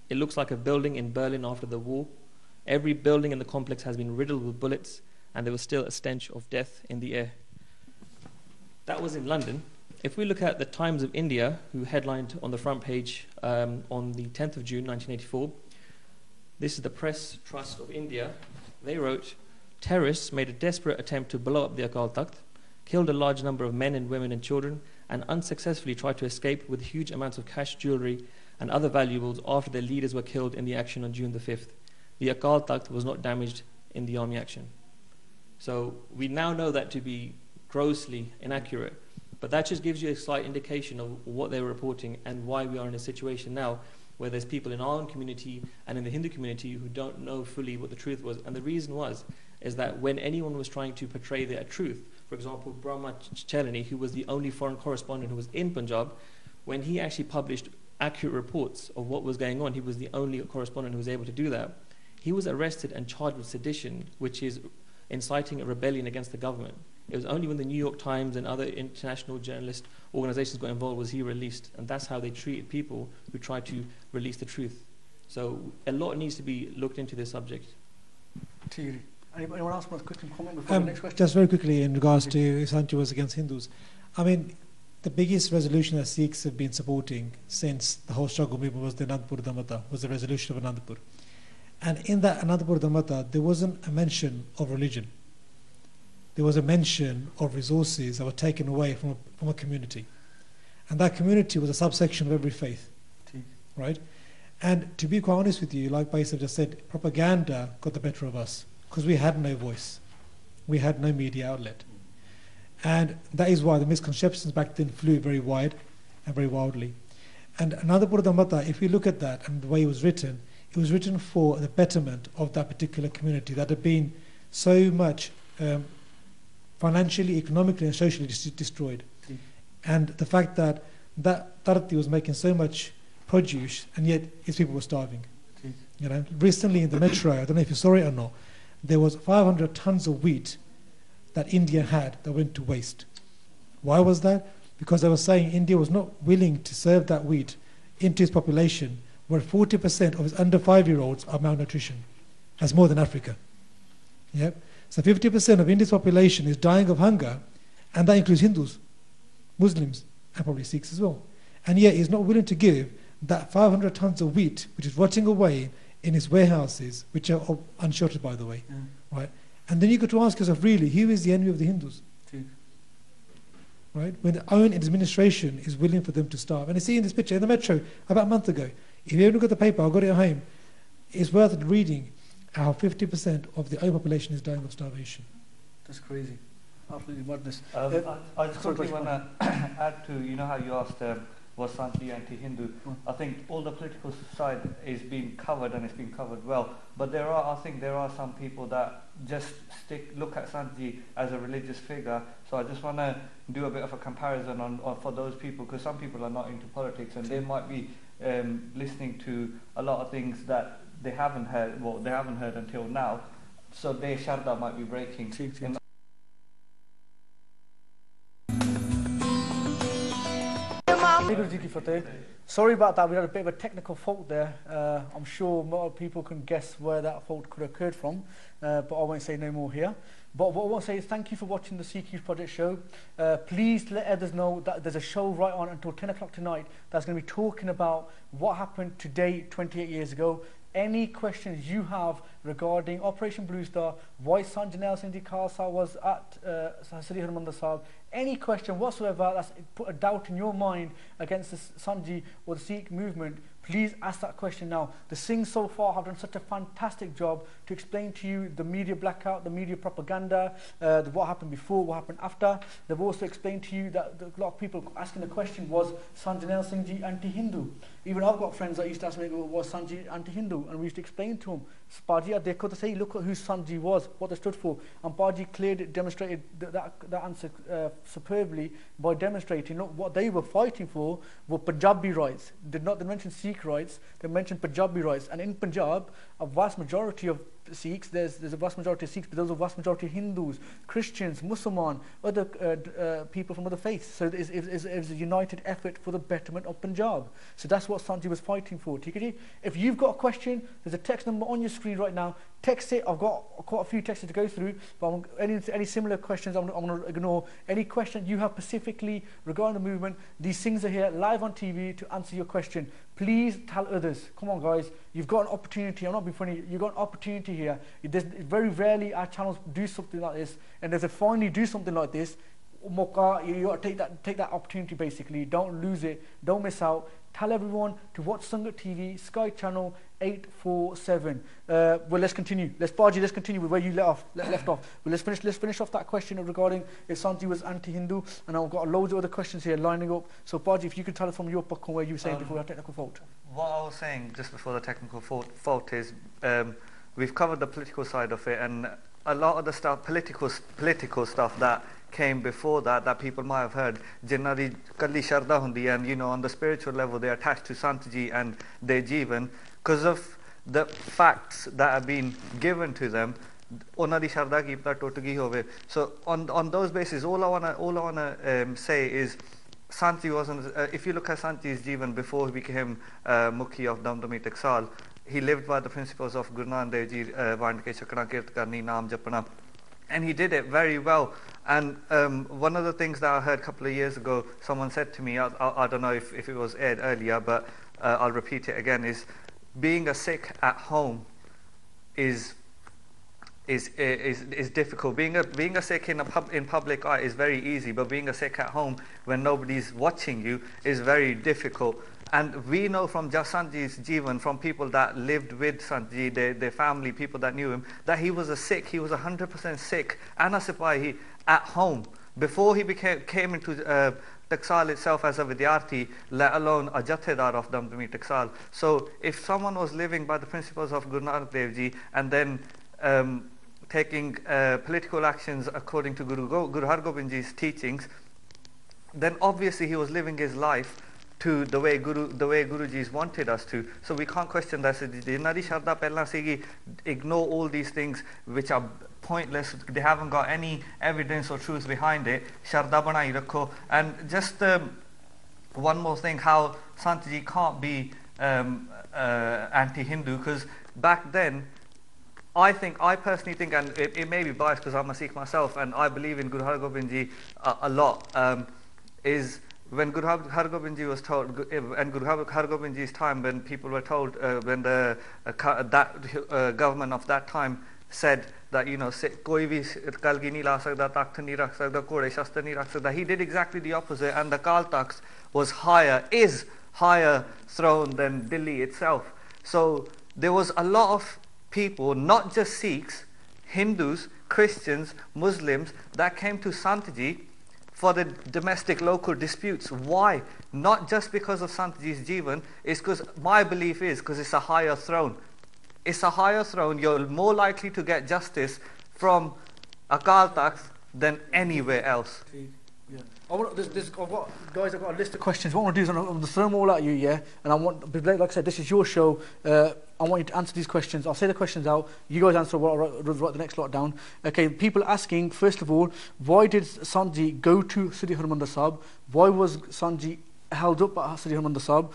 It looks like a building in Berlin after the war. Every building in the complex has been riddled with bullets, and there was still a stench of death in the air. That was in London. If we look at the Times of India, who headlined on the front page on the 10th of June 1984, this is the Press Trust of India. They wrote, terrorists made a desperate attempt to blow up the Akal Takht, killed a large number of men and women and children, and unsuccessfully tried to escape with huge amounts of cash, jewellery, and other valuables after their leaders were killed in the action on June the 5th. The Akal Takht was not damaged in the army action. So we now know that to be grossly inaccurate, but that just gives you a slight indication of what they were reporting and why we are in a situation now where there's people in our own community and in the Hindu community who don't know fully what the truth was. And the reason is that when anyone was trying to portray their truth, for example, Brahma Chelani, who was the only foreign correspondent who was in Punjab, when he actually published accurate reports of what was going on, he was the only correspondent who was able to do that. He was arrested and charged with sedition, which is inciting a rebellion against the government. It was only when the New York Times and other international journalist organizations got involved was he released. And that's how they treated people who tried to release the truth. So a lot needs to be looked into this subject. Anyone else want a quick comment before the next question? Just very quickly in regards to Sanchi was against Hindus. I mean, the biggest resolution that Sikhs have been supporting since the whole struggle movement was the Anandpur Dhamata, was the resolution of Anandpur. And in that Anandpur Dhamata, there wasn't a mention of religion. There was a mention of resources that were taken away from a community. And that community was a subsection of every faith. Right? And to be quite honest with you, like Baisal just said, propaganda got the better of us because we had no voice. We had no media outlet. And that is why the misconceptions back then flew very wide and very wildly. And Anandpur Dhamata, if we look at that and the way it was written for the betterment of that particular community that had been so much financially, economically and socially destroyed. And the fact that Tarati was making so much produce and yet his people were starving. Recently in the metro, I don't know if you saw it or not, there was 500 tons of wheat that India had that went to waste. Why was that? Because they were saying India was not willing to serve that wheat into its population, where 40% of its under 5-year-olds are malnutrition. That's more than Africa. Yep. So 50% of India's population is dying of hunger, and that includes Hindus, Muslims, and probably Sikhs as well. And yet he's not willing to give that 500 tons of wheat, which is rotting away in his warehouses, which are unsheltered, by the way. Right? And then you got to ask yourself, really, who is the enemy of the Hindus? Right? When the own administration is willing for them to starve. And you see in this picture, in the metro, about a month ago, if you haven't got the paper, I've got it at home, it's worth reading how 50% of the own population is dying of starvation. That's crazy. Absolutely madness. I just quickly want to add to, how you asked, was Sanchi anti-Hindu? I think all the political side is being covered and it's being covered well. But I think there are some people that just look at Sanchi as a religious figure. So I just want to do a bit of a comparison on for those people, because some people are not into politics and they might be listening to a lot of things that they haven't heard until now. So their sharda might be breaking. Sorry about that, we had a bit of a technical fault there. I'm sure more people can guess where that fault could have occurred from, but I won't say no more here. But what I want to say is thank you for watching the Sikh Youth Project show. Please let others know that there's a show right on until 10 o'clock tonight that's going to be talking about what happened today, 28 years ago, any questions you have regarding Operation Blue Star, why Sanjay Singh Ji Khalsa was at Sri Harminder Sahib, any question whatsoever that's put a doubt in your mind against the Sanji or the Sikh movement, please ask that question now. The Singhs so far have done such a fantastic job to explain to you the media blackout, the media propaganda, what happened before, what happened after. They've also explained to you that a lot of people asking the question, was Sanjay Singh Ji anti-Hindu? Even I've got friends that used to ask me, was Sanji anti-Hindu? And we used to explain to them, Paji, they could say, look at who Sanji was, what they stood for. And Paji clearly demonstrated that answer superbly by demonstrating, look, what they were fighting for were Punjabi rights. They mention Sikh rights, they mentioned Punjabi rights. And in Punjab, a vast majority of Sikhs, there's a vast majority of Sikhs, but there's a vast majority of Hindus, Christians, Musliman, other people from other faiths. So it's a united effort for the betterment of Punjab. So that's what Sanji was fighting for. If you've got a question, there's a text number on your screen right now. Text it. I've got quite a few texts to go through, but any similar questions I'm going to ignore. Any question you have specifically regarding the movement, these things are here live on TV to answer your question. Please tell others. Come on, guys. You've got an opportunity. I'm not being funny. You've got an opportunity here. Very rarely our channels do something like this, and if they finally do something like this, you got to take that opportunity. Basically, don't lose it. Don't miss out. Tell everyone to watch Sangat TV, Sky Channel 847. Well, let's continue. Let's continue with where you left off. Well, let's finish off that question regarding if Sanji was anti-Hindu, and I've got loads of other questions here lining up. So, Paji, if you could tell us from your book where you were saying before our technical fault. What I was saying just before the technical fault is we've covered the political side of it, and a lot of the stuff, political stuff that came before that people might have heard, Jinnah di kalli sharda hundi, and you know, on the spiritual level they're attached to Santji and their Jeevan because of the facts that have been given to them. ਉਹਨਾਂ ਦੀ ਸ਼ਰਧਾ ਕੀ ਪਤਾ ਟੁੱਟ ਗਈ ਹੋਵੇ. So on those bases, all I wanna say is Santi wasn't. If you look at Santi's Jeevan before he became Mukhi of Damdami Taksal, he lived by the principles of Guru Nanak Dev Ji, Vand ke chakra kirt karni, naam japna, and he did it very well. And one of the things that I heard a couple of years ago, someone said to me, I don't know if it was aired earlier, but I'll repeat it again, is being a Sikh at home is difficult. Being a Sikh in public eye is very easy, but being a Sikh at home when nobody's watching you is very difficult. And we know from Sanji's Jeevan, from people that lived with Sanji, their family, people that knew him, that he was a Sikh. He was 100% Sikh and a Sipahi at home before he came into Taksal itself as a Vidyarthi, let alone a Jathedar of Damdami Taksal. So if someone was living by the principles of Guru Nanak Dev Ji and then taking political actions according to Guru Hargobind Ji's teachings, then obviously he was living his life to the way Guruji's wanted us to. So we can't question that. Ignore all these things which are pointless. They haven't got any evidence or truth behind it. Sharda banai rakho. And just one more thing, how Santji can't be anti-Hindu, because back then, I personally think, and it may be biased because I'm a Sikh myself and I believe in Guru Hargobind Ji a lot, is when Guru Hargobind Ji was told, and Guru Hargobind Ji's time, when people were told, when the government of that time said that, you know, koi bhi kalgi nahi la sakda, takht nahi rakh sakda, kode shastra nahi rakh sakda, he did exactly the opposite, and the Kal Takht was higher throne than Delhi itself. So there was a lot of people, not just Sikhs, Hindus, Christians, Muslims, that came to Santji for the domestic local disputes. Why? Not just because of Santji's Jeevan, it's because my belief is because it's a higher throne. It's a higher throne. You're more likely to get justice from Akal Takht than anywhere else. Yeah. I've got a list of questions. What I want to do is I'm going to throw them all at you, yeah? And I want, like I said, this is your show. I want you to answer these questions. I'll say the questions out. You guys answer. I'll write the next lot down. Okay, people asking, first of all, why did Sanji go to Sri Harminder Sahib? Why was Sanji held up at Sri Harminder Sahib?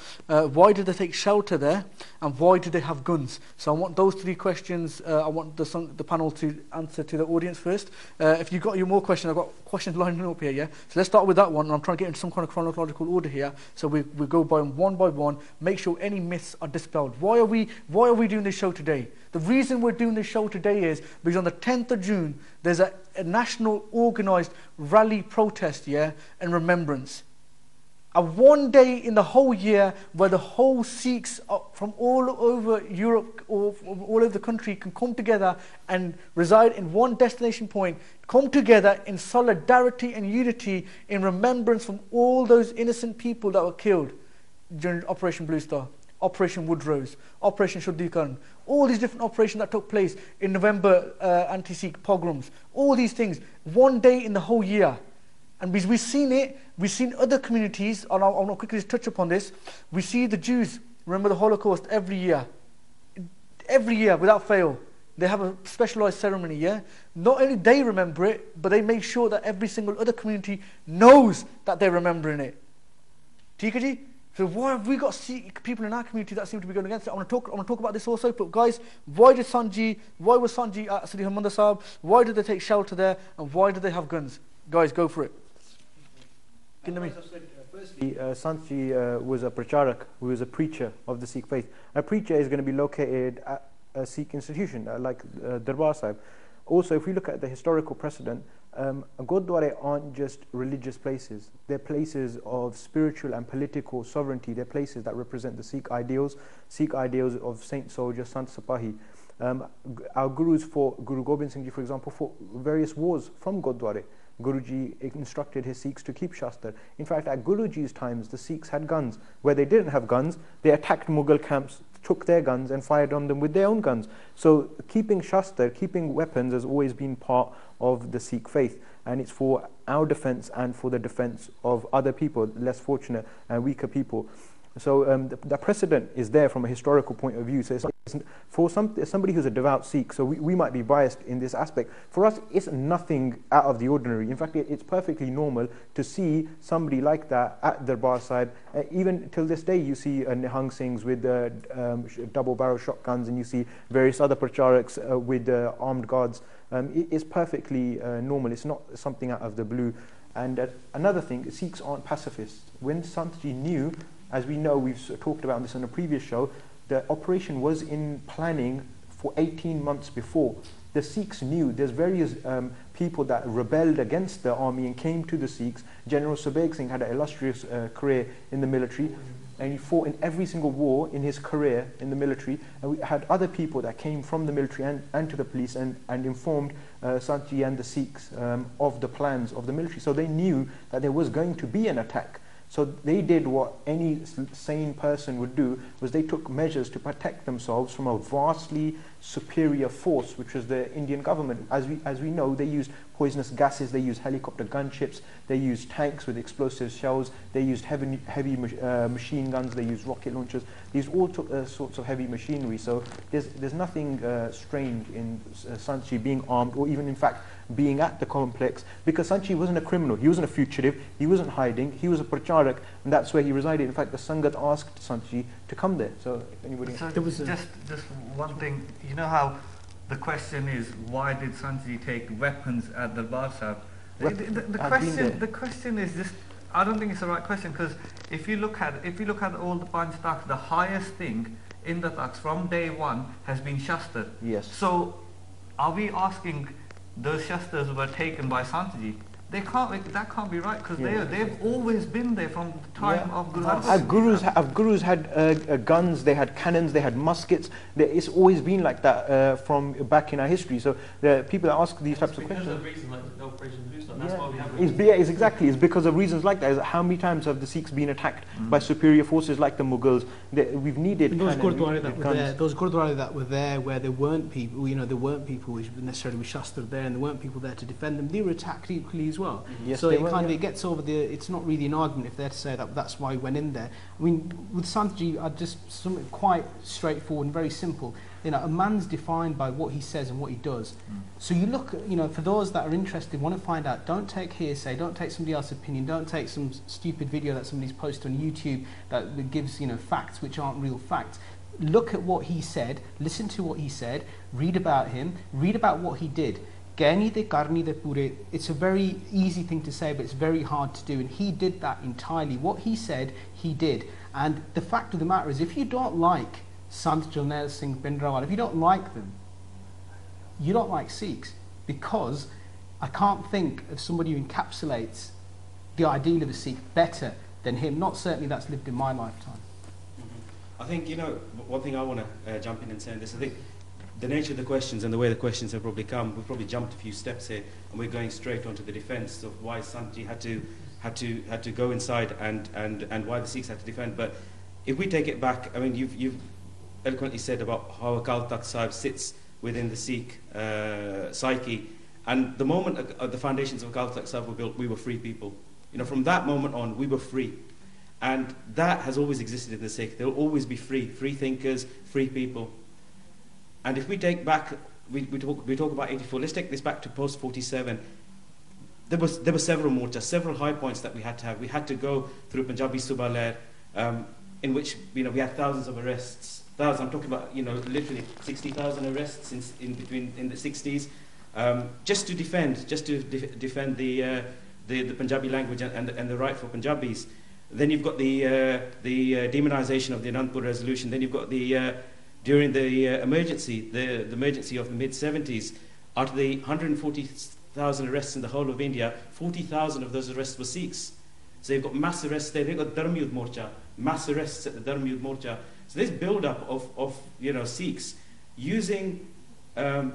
Why did they take shelter there? And why do they have guns? So I want those 3 questions, I want the panel to answer to the audience first. If you've got more questions, I've got questions lining up here, yeah? So let's start with that one. I'm trying to get into some kind of chronological order here. So we go by one, make sure any myths are dispelled. Why are we doing this show today? The reason we're doing this show today is because on the 10th of June, there's a national organised rally protest, yeah, and remembrance. A one day in the whole year where the whole Sikhs from all over Europe or all over the country can come together and reside in one destination point, come together in solidarity and unity in remembrance from all those innocent people that were killed during Operation Blue Star, Operation Woodrose, Operation Shuddhikaran, all these different operations that took place in November, anti-Sikh pogroms, all these things, one day in the whole year. And we've seen it, we've seen other communities, and I'll quickly just touch upon this. We see the Jews remember the Holocaust every year without fail. They have a specialized ceremony, yeah? Not only they remember it, but they make sure that every single other community knows that they're remembering it. Theek hai ji? So why have we got Sikh people in our community that seem to be going against it? I want to talk about this also. But guys, why was Sanji at Sri Harminder Sahib? Why did they take shelter there? And why did they have guns? Guys, go for it. Firstly, Sanji was a pracharak, who was a preacher of the Sikh faith. A preacher is going to be located at a Sikh institution, like Darbar Sahib. Also, if we look at the historical precedent, Gurdwara aren't just religious places. They're places of spiritual and political sovereignty. They're places that represent the Sikh ideals of Saint Soldier, Sant Sipahi. Our Gurus fought, Guru Gobind Singh Ji, for example, fought various wars from Gurdwara. Guruji instructed his Sikhs to keep Shastra. In fact, at Guruji's times, the Sikhs had guns. Where they didn't have guns, they attacked Mughal camps, took their guns and fired on them with their own guns. So keeping Shastra, keeping weapons has always been part of the Sikh faith. And it's for our defense and for the defense of other people, less fortunate and weaker people. So the precedent is there from a historical point of view. So it's for somebody who's a devout Sikh, so we might be biased in this aspect. For us, it's nothing out of the ordinary. In fact, it's perfectly normal to see somebody like that at Darbar Sahib. Even till this day, you see Nihang Singhs with double-barrel shotguns, and you see various other pracharaks with armed guards. It's perfectly normal. It's not something out of the blue. And another thing, Sikhs aren't pacifists. When Santji knew, as we know, we've talked about this on a previous show, the operation was in planning for 18 months before. The Sikhs knew there's various people that rebelled against the army and came to the Sikhs. General Subeg Singh had an illustrious career in the military, and he fought in every single war in his career in the military. And we had other people that came from the military and to the police and informed Santji and the Sikhs of the plans of the military. So they knew that there was going to be an attack. So they did what any sane person would do, was they took measures to protect themselves from a vastly superior force, which was the Indian government. As we know, they used poisonous gases, they used helicopter gunships, they used tanks with explosive shells, they used heavy machine guns, they used rocket launchers. These all took sorts of heavy machinery. So there's nothing strange in Santji being armed, or even in fact being at the complex, because Santji wasn't a criminal, he wasn't a fugitive, he wasn't hiding, he was a pracharak, and that's where he resided. In fact, the Sangat asked Santji to come there. So if anybody... So there was just one thing, you know how the question is, why did Santji take weapons at the Darbar Sahib? The question is just, I don't think it's the right question, because if you look at all the Panch Taks, the highest thing in the Taks from day one has been Shastra. Yes. So are we asking those Shastras were taken by Santji? That can't be right, because they've always been there from the time of Guru Hargobind. Our Gurus had guns, they had cannons, they had muskets. It's always been like that from back in our history. So the people that ask these types of questions... Because of reasons like the Operation Blue Star, that's why we have... It's because of reasons like that. Is how many times have the Sikhs been attacked by superior forces like the Mughals? We've needed those Gurdwara that were there, where there weren't people, there weren't people which necessarily were Shastra there, and there weren't people there to defend them. They were attacked equally as well. well. Yes, So they it were, kind of yeah. it gets over the. It's not really an argument if they're to say that that's why he went in there. I mean, with Santji, I just something quite straightforward and very simple. You know, a man's defined by what he says and what he does. So you look, you know, for those that are interested, want to find out, don't take hearsay, don't take somebody else's opinion, don't take some stupid video that somebody's posted on YouTube that gives, you know, facts which aren't real facts. Look at what he said, listen to what he said, read about him, read about what he did. Gani de karni de pure. It's a very easy thing to say, but it's very hard to do. And he did that entirely. What he said, he did. And the fact of the matter is, if you don't like Sant Jarnail Singh Bhindranwale, if you don't like them, you don't like Sikhs, because I can't think of somebody who encapsulates the ideal of a Sikh better than him. Not certainly that's lived in my lifetime. I think, you know, one thing I want to jump in and say on this, I think the nature of the questions and the way the questions have probably come, we've probably jumped a few steps here, and we're going straight onto the defence of why Santji had to go inside and why the Sikhs had to defend. But if we take it back, I mean, you've eloquently said about how Akal Takht Sahib sits within the Sikh psyche, and the moment the foundations of Akal Takht Sahib were built, we were free people. You know, from that moment on, we were free. And that has always existed in the Sikh. There will always be free thinkers, free people. And if we take back, we talk about 84, let's take this back to post-47. There were several morchas, several high points that we had to have. We had to go through Punjabi Subha Lehr, in which, you know, we had thousands of arrests. I'm talking about, you know, literally 60,000 arrests in the 60s, just to defend the Punjabi language and the right for Punjabis. Then you've got the demonisation of the Anandpur resolution. Then you've got during the emergency, the emergency of the mid-70s, out of the 140,000 arrests in the whole of India, 40,000 of those arrests were Sikhs. So you've got mass arrests there. You've got Dharm Yudh Morcha, mass arrests at the Dharm Yudh Morcha. So this build-up of you know, Sikhs using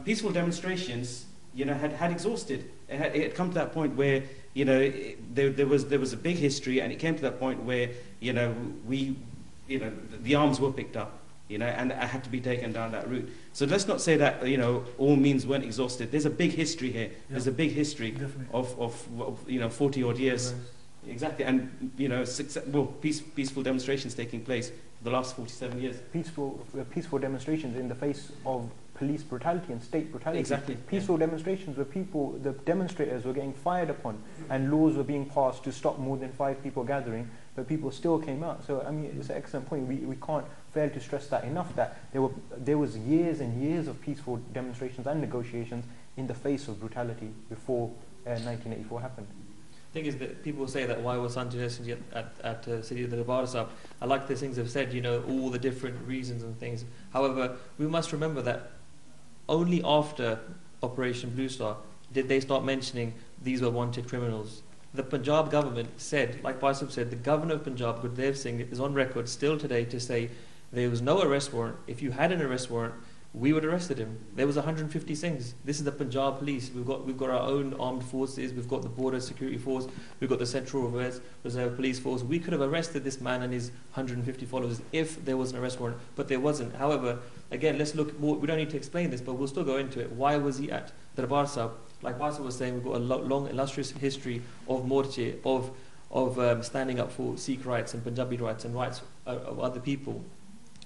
peaceful demonstrations, you know, had exhausted. It had come to that point where, you know, there was a big history, and it came to that point where, you know, the arms were picked up, you know, and it had to be taken down that route. So let's not say that, you know, all means weren't exhausted. There's a big history here. Yeah. There's a big history of you know, 40 odd years. Exactly, and, you know, peaceful demonstrations taking place for the last 47 years. Peaceful demonstrations in the face of police brutality and state brutality. Exactly. Peaceful demonstrations where the demonstrators were getting fired upon, and laws were being passed to stop more than 5 people gathering, but people still came out. So, I mean, it's an excellent point. We can't fail to stress that enough, that there was years and years of peaceful demonstrations and negotiations in the face of brutality before 1984 happened. The thing is that people say that why was Sanjay Singh at Sri Harminder Sahib? I like the things they've said, you know, all the different reasons and things. However, we must remember that only after Operation Blue Star did they start mentioning these were wanted criminals. The Punjab government said, like Baisab said, the governor of Punjab, Gurdev Singh, is on record still today to say there was no arrest warrant. If you had an arrest warrant, we would have arrested him. There was 150 Singhs. This is the Punjab police. We've got our own armed forces. We've got the border security force. We've got the Central Reserve Police Force. We could have arrested this man and his 150 followers if there was an arrest warrant, but there wasn't. However, again, let's look more. We don't need to explain this, but we'll still go into it. Why was he at Darbar Sahib? Like Baisab was saying, we've got a long, illustrious history of morche, of standing up for Sikh rights and Punjabi rights and rights of other people.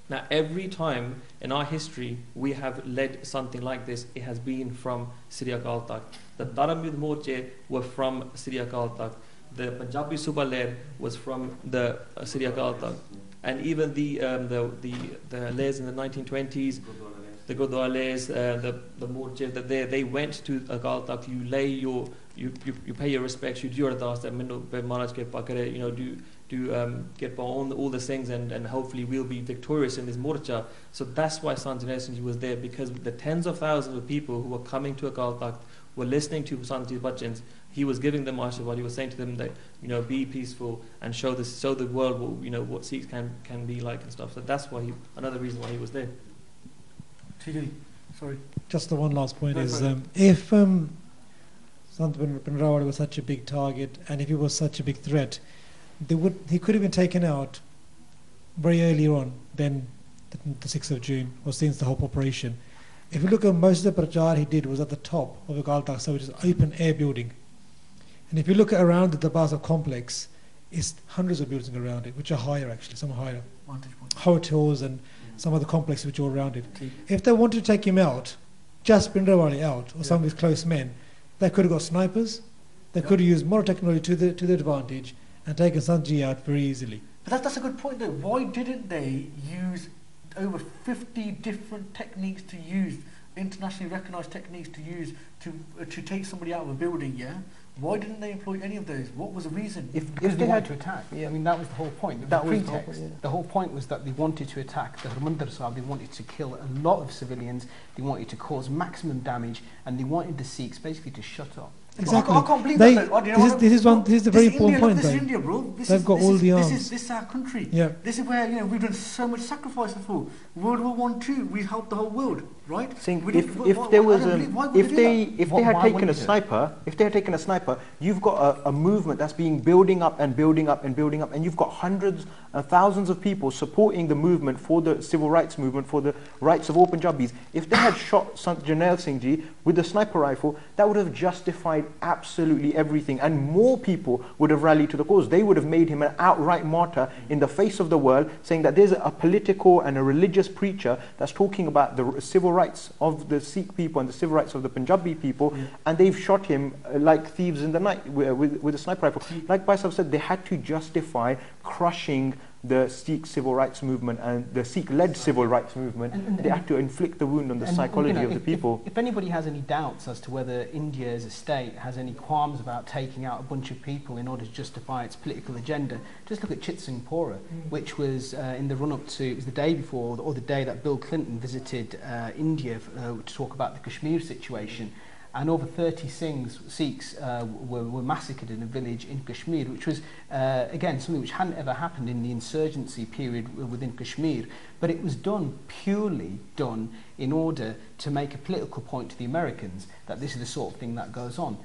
Now, every time in our history we have led something like this, it has been from Sri Akal Takht. The Dharm Yudh Morche were from Sri Akal Takht. The Punjabi Subha Lehr was from the Sri Akal Takht. And even the Lehrs in the 1920s, the Gurdwara Lehrs, the Morche, that they went to Akal Takht. You lay you pay your respects. You do your ardas that Maharaj ke pakare, you know, do get all the things, and hopefully we'll be victorious in this morcha. So that's why Sanjay Singh was there, because the tens of thousands of people who were coming to Akal Takht were listening to Sanjay's bachans. He was giving them ashirwad. He was saying to them that, you know, be peaceful and show the world what, you know, what Sikhs can be like and stuff. So that's why another reason why he was there. Sorry. Just the one last point is, if Sant Bhindranwale was such a big target, and if he was such a big threat, he could have been taken out very early on than the 6th of June, or since the whole operation. If you look at most of the prachar he did was at the top of the Akal Takht, which is open air building. And if you look at around the Darbar Sahib complex, it's hundreds of buildings around it, which are higher actually, some are higher. Hotels and some other complexes which are around it. If they wanted to take him out, just Bindrawali out, or some of his close men, they could have got snipers, they could have used more technology to their advantage and taken Santji out very easily. But that's a good point though. Why didn't they use over 50 different techniques to use, internationally recognised techniques to use to take somebody out of a building, yeah? Why didn't they employ any of those? What was the reason? Because they wanted to attack. Yeah. I mean, that was the whole point. That was pretext. The whole point was that they wanted to attack the Harminder Sahib. They wanted to kill a lot of civilians. They wanted to cause maximum damage, and they wanted the Sikhs basically to shut up. Exactly. I can't believe that. This is the very important point. This is India, bro. They've got all the arms. This is our country. Yeah. This is where we've done so much sacrifice for. World War I, II, we helped the whole world, right? If they had taken a sniper, you've got a movement that's being building up and building up and building up, and you've got hundreds and thousands of people supporting the movement for the civil rights movement, for the rights of all Punjabis. If they had shot Janelle Singh Ji with a sniper rifle, that would have justified absolutely everything, and more people would have rallied to the cause. They would have made him an outright martyr in the face of the world, saying that there's a political and a religious preacher that's talking about the civil rights of the Sikh people and the civil rights of the Punjabi people, and they've shot him like thieves in the night with a sniper rifle. Like Baisab said, they had to justify crushing the Sikh civil rights movement and the Sikh-led civil rights movement. They had to inflict the wound on the psychology of the people. If anybody has any doubts as to whether India as a state has any qualms about taking out a bunch of people in order to justify its political agenda, just look at Chitsinghpura, which was in the run-up to, it was the day before or the day that Bill Clinton visited India to talk about the Kashmir situation. And over 30 Sikhs were massacred in a village in Kashmir, which was, again, something which hadn't ever happened in the insurgency period within Kashmir. But it was purely done in order to make a political point to the Americans that this is the sort of thing that goes on.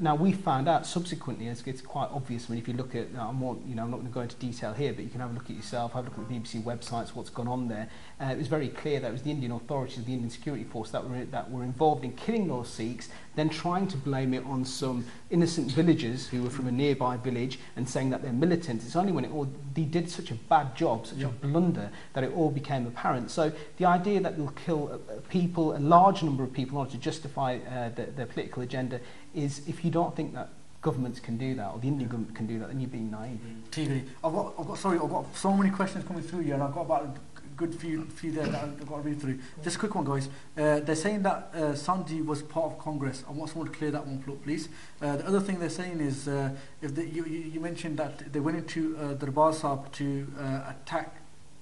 Now, we found out subsequently, it's quite obvious. I mean, if you look at, I'm not going to go into detail here, but you can have a look at yourself, have a look at the BBC websites, what's gone on there. It was very clear that it was the Indian authorities, the Indian security force that were involved in killing those Sikhs, then trying to blame it on some innocent villagers who were from a nearby village and saying that they're militants. It's only when they did such a bad job, such a blunder, that it all became apparent. So the idea that they'll kill people, a large number of people, in order to justify their political agenda, is, if you don't think that governments can do that, or the Indian government can do that, then you're being naive. TV. I've got so many questions coming through here, and I've got about a good few there that I've got to read through. Just a quick one, guys. They're saying that Santji was part of Congress. I want someone to clear that one, please. The other thing they're saying is, you mentioned that they went into the Darbar Sahib to attack.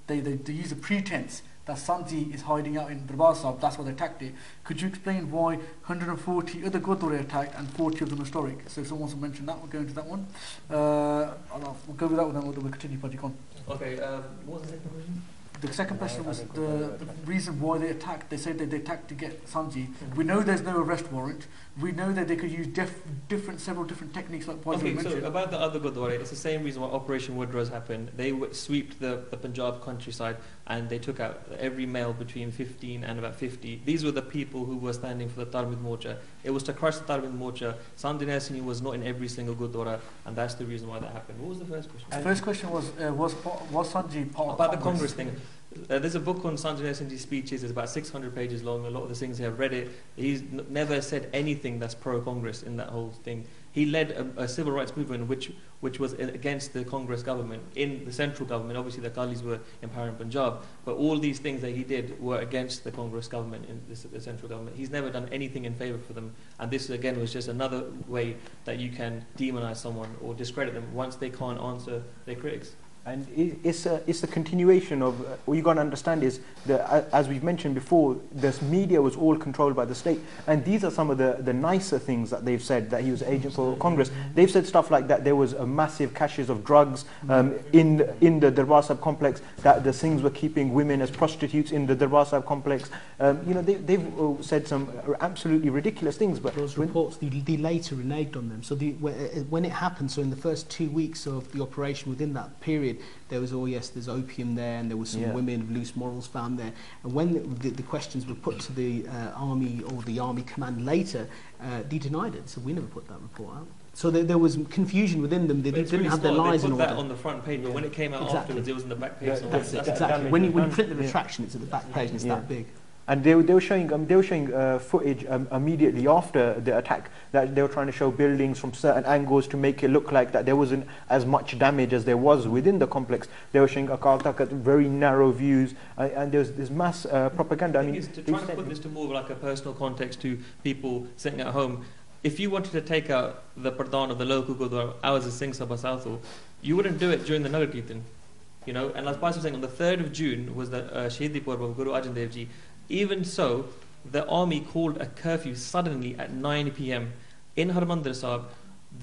They use a pretense that Santji is hiding out in Darbar Sahib. That's why they attacked it. Could you explain why 140 other Gurdwara attacked and 40 of them historic? So if someone wants to mention that, we'll go into that one. We'll go with that one, then we'll continue Project on. Okay, what was the second question? The second question was the reason why they attacked. They said that they attacked to get Santji. We know there's no arrest warrant. We know that they could use several different techniques like Poison mentioned. So about the other Gurdwara, it's the same reason why Operation Woodrose happened. They swept the Punjab countryside and they took out every male between 15 and about 50. These were the people who were standing for the Dharmic Morcha. It was to crush the Dharmic Morcha. Janelle Singh was not in every single Gurdwara, and that's the reason why that happened. What was the first question? The first question was Santji part about of the Congress thing? There's a book on Janelle Singh's speeches. It's about 600 pages long. A lot of the things I've read it. He's never said anything that's pro-Congress in that whole thing. He led a civil rights movement which was against the Congress government in the central government. Obviously, the Akalis were in power in Punjab, but all these things that he did were against the Congress government in the central government. He's never done anything in favour for them, and this again was just another way that you can demonise someone or discredit them once they can't answer their critics. And it's a continuation of, what you got to understand is, as we've mentioned before, this media was all controlled by the state. And these are some of the nicer things that they've said, that he was agent for Congress. They've said stuff like that there was a massive caches of drugs in the Darbar Sahib complex, that the Singhs were keeping women as prostitutes in the Darbar Sahib complex. They've said some absolutely ridiculous things. But those reports, they later reneged on them. So when it happened, so in the first 2 weeks of the operation within that period, period, there was, oh yes, there's opium there, and there was some women of loose morals found there. And when the questions were put to the army or the army command later, they denied it. So we never put that report out. So there was confusion within them. They didn't have their lies in order. They put that on the front page, but when it came out afterwards, it was in the back page. That's it, exactly. When you print the retraction, it's at the back page and it's that big. And they were showing footage immediately after the attack, that they were trying to show buildings from certain angles to make it look like that there wasn't as much damage as there was within the complex. They were showing Akal Takht at very narrow views, and there's this mass propaganda. I mean, to try to put this to more of like a personal context to people sitting at home. If you wanted to take out the Pradhan of the local Gurdwara, ours is Singh Sabha Southall, you wouldn't do it during the Nagar Kirtan, you know. And as Pastor was saying, on the 3rd of June was the Shahidi Purab of Guru Arjan Dev Ji. Even so, the army called a curfew suddenly at 9 p.m. In Harminder Sahib.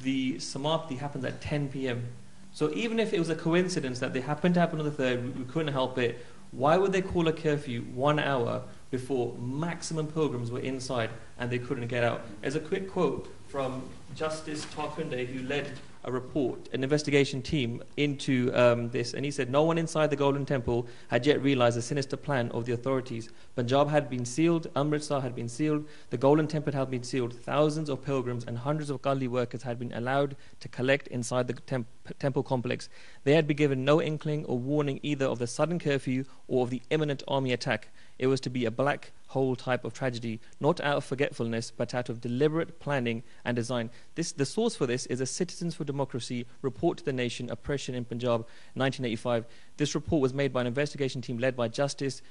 The Samapti happens at 10 p.m. So even if it was a coincidence that they happened to happen on the 3rd, we couldn't help it. Why would they call a curfew 1 hour before maximum pilgrims were inside and they couldn't get out? As a quick quote from Justice Tarkunde, who led a report, an investigation team into this, and he said, no one inside the Golden Temple had yet realized the sinister plan of the authorities. Punjab had been sealed, Amritsar had been sealed, the Golden Temple had been sealed, thousands of pilgrims and hundreds of Kali workers had been allowed to collect inside the temple complex. They had been given no inkling or warning either of the sudden curfew or of the imminent army attack. It was to be a black hole type of tragedy, not out of forgetfulness, but out of deliberate planning and design. The source for this is a Citizens for Democracy report to the nation, Oppression in Punjab, 1985. This report was made by an investigation team led by Justice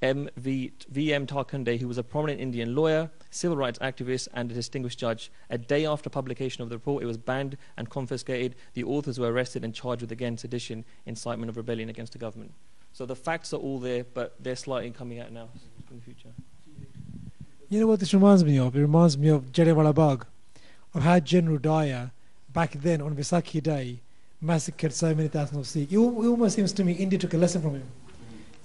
V.M. Tarkunde, who was a prominent Indian lawyer, civil rights activist, and a distinguished judge. A day after publication of the report, it was banned and confiscated. The authors were arrested and charged with, again, sedition, incitement of rebellion against the government. So the facts are all there, but they're slightly coming out now in the future. You know what this reminds me of? It reminds me of Jallianwala Bagh, of how General Dyer, back then on Vaisakhi Day, massacred so many thousands of Sikhs. It almost seems to me India took a lesson from him.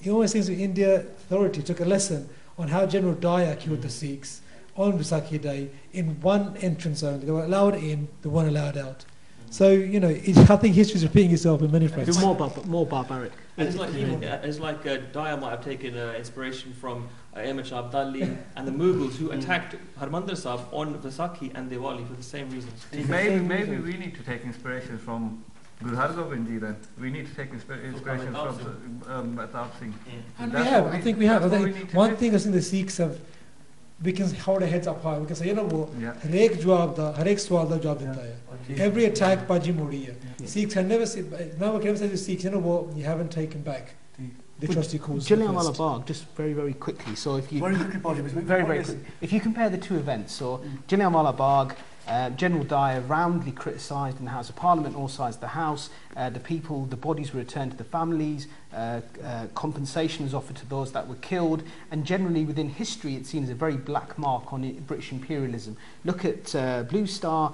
It almost seems to me India authority took a lesson on how General Dyer killed the Sikhs on Vaisakhi Day in one entrance only. They were allowed in, they weren't allowed out. So, you know, I think history is repeating itself in many fronts. More barbaric. And it's like Daya might have taken inspiration from Ahmed Shah Abdali and the Mughals who attacked Harminder Sahib on Vaisakhi and Diwali for the same reasons. Maybe we need to take inspiration from Guru Har Gobind Ji then. We need to take inspiration from Mehtab Singh. And we have. I think we have. I think one thing I think the Sikhs have, we can hold our heads up high. We can say, you know what, Harek Swal da jawab deta hai. Every attack Baji Modi hai. Sikhs have never said, now we can say to Sikhs, you know what, you haven't taken back the trusty cause. Jallianwala Bagh, just very, very quickly. So if you very quickly, if you compare the two events, so Jallianwala Bagh, General Dyer roundly criticised in the House of Parliament, all sides of the House. The bodies were returned to the families. Compensation was offered to those that were killed. And generally within history, it's seen as a very black mark on British imperialism. Look at Blue Star,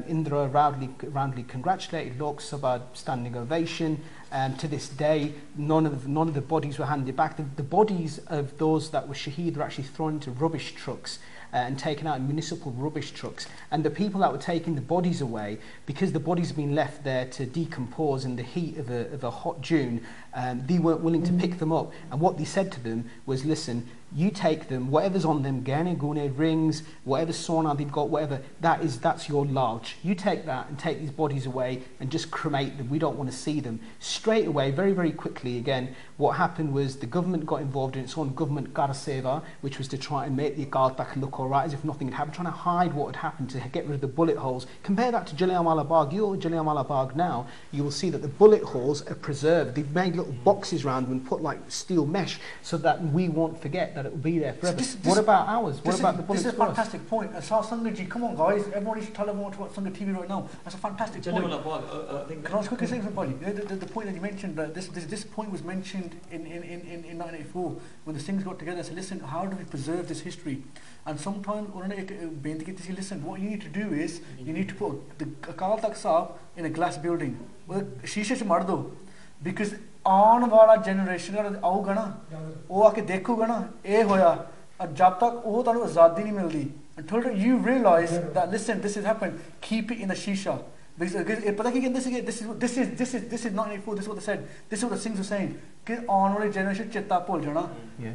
Indra roundly congratulated Lok Sabha, standing ovation. To this day, none of the bodies were handed back. The bodies of those that were shaheed were actually thrown into rubbish trucks and taken out in municipal rubbish trucks. And the people that were taking the bodies away, because the bodies had been left there to decompose in the heat of a hot June, they weren't willing to pick them up. And what they said to them was, listen, you take them, whatever's on them, gane, gune, rings, whatever sona they've got, whatever, that's your large. You take that and take these bodies away and just cremate them. We don't want to see them. Straight away, very, very quickly, again, what happened was the government got involved in its own government Kar Seva, which was to try and make the Akal Takht look all right, as if nothing had happened, trying to hide what had happened, to get rid of the bullet holes. Compare that to Jallianwala Bagh. You go to Jallianwala Bagh now, you will see that the bullet holes are preserved. They've made little boxes around them and put like steel mesh so that we won't forget that it will be there forever. What about ours? What about the bullets? This is a fantastic point. Sangat Ji, come on guys, everybody should tell everyone to watch Sangat TV right now. That's a fantastic point. Can I quickly say something? The point that you mentioned, this point was mentioned in 1984 when the Sikhs got together and said, listen, how do we preserve this history? And sometimes, listen, what you need to do is, you need to put the Akal Takht Sahib in a glass building. Shisha se mar do. Because आने वाला generation आऊगा ना वो आके देखूगा ना ये होया और जब तक वो तानु आज़ादी नहीं मिलती until you realize that listen, this has happened, keep it in the shisha, But again, this is 1984. This is what they said. This is what the Singhs were saying. Onward generation chetta bhul jana.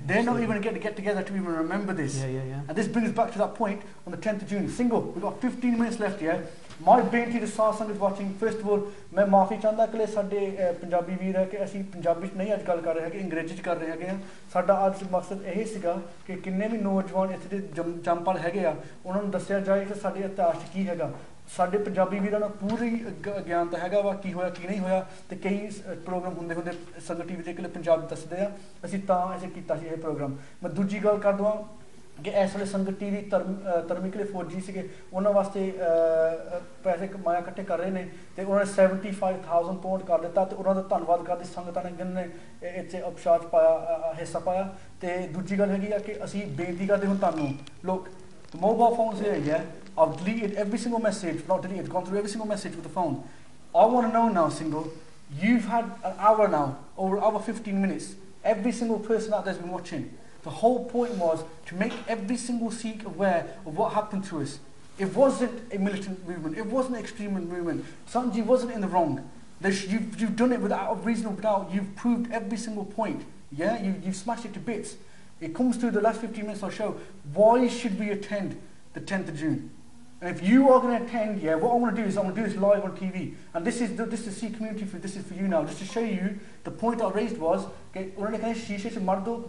They're not even going to get together to even remember this. And this brings us back to that point on the 10th of June. Single, we've got 15 minutes left here. My beinty to Sar Sangat watching. First of all, मैं माफी चाहता कि साडे पंजाबी वीर है कि ਅਸੀਂ ਪੰਜਾਬੀ ਚ ਨਹੀਂ ਅੱਜ ਗੱਲ ਕਰ ਰਹੇ ਕਿ ਅੰਗਰੇਜ਼ੀ ਚ ਕਰ ਰਹੇ ਹੈਗੇ ਆ ਸਾਡਾ ਅੱਜ ਮਕਸਦ ਇਹ ਸੀਗਾ ਕਿ ਕਿੰਨੇ ਵੀ ਨੌਜਵਾਨ ਇੱਥੇ ਦੇ ਜੰਮਪਲ ਹੈਗੇ ਆ ਉਹਨਾਂ ਨੂੰ ਦੱਸਿਆ ਜਾਏ ਕਿ ਸਾਡੇ ਇਤਿਹਾਸ ਚ ਕੀ ਹੈਗਾ ਸਾਡੇ ਪੰਜਾਬੀ ਵੀਰਾਂ ਨੂੰ ਪੂਰੀ ਗਿਆਨ ਤਾਂ ਹੈਗਾ ਵਾ ਕੀ ਹੋਇਆ ਕੀ ਨਹੀਂ ਹੋਇਆ ਤੇ ਕਈ ਪ੍ਰੋਗਰਾਮ ਹੁੰਦੇ ਸੰਗਤ ਟੀਵੀ ਤੇ ਇਕੱਲੇ ਪੰਜਾਬ ਦੱਸਦੇ ਆ ਅਸੀਂ ਤਾਂ ਐਸੇ ਕੀਤਾ ਸੀ ਇਹ ਪ੍ਰੋਗਰਾਮ ਮੈਂ ਦੂਜੀ ਗੱਲ ਕਰ ਦਵਾਂ ਕਿ ਇਸ ਵੇਲੇ ਸੰਗਤ ਟੀਵੀ ਧਰਮਿਕ ਫੌਜੀ ਸੀਗੇ ਉਹਨਾਂ ਵਾਸਤੇ ਪੈਸੇ ਕਮਾਇਆ ਇਕੱਠੇ ਕਰ ਰਹੇ ਨੇ ਤੇ ਉਹਨਾਂ ਨੇ 75000 ਪਾਉਂਡ ਕਰ ਦਿੱਤਾ ਤੇ ਉਹਨਾਂ ਦਾ ਧੰਨਵਾਦ ਕਰਦੇ ਸੰਗਤਾਂ ਨੇ ਜਿਨ੍ਹਾਂ ਨੇ ਇੱਥੇ ਉਪਸ਼ਾਦ ਪਾਇਆ ਹਿੱਸਾ ਪਾਇਆ ਤੇ ਦੂਜੀ ਗੱਲ ਹੈਗੀ ਆ ਕਿ ਅਸੀਂ ਬੇਨਤੀ ਕਰਦੇ ਹਾਂ ਤੁਹਾਨੂੰ ਲੋਕ mobile phones here, yeah? I've deleted every single message, not deleted, gone through every single message with the phone. I want to know now, Single, you've had an hour now, over hour 15 minutes. Every single person out there's been watching. The whole point was to make every single Sikh aware of what happened to us. It wasn't a militant movement. It wasn't an extreme movement. Sanji wasn't in the wrong. You've done it without a reasonable doubt. You've proved every single point. Yeah, you've smashed it to bits. It comes through the last 15 minutes or show. Why should we attend the 10th of June? And if you are going to attend, yeah, what I'm going to do is I'm going to do this live on TV. And this is the Sikh community for this is for you now, just to show you the point I raised was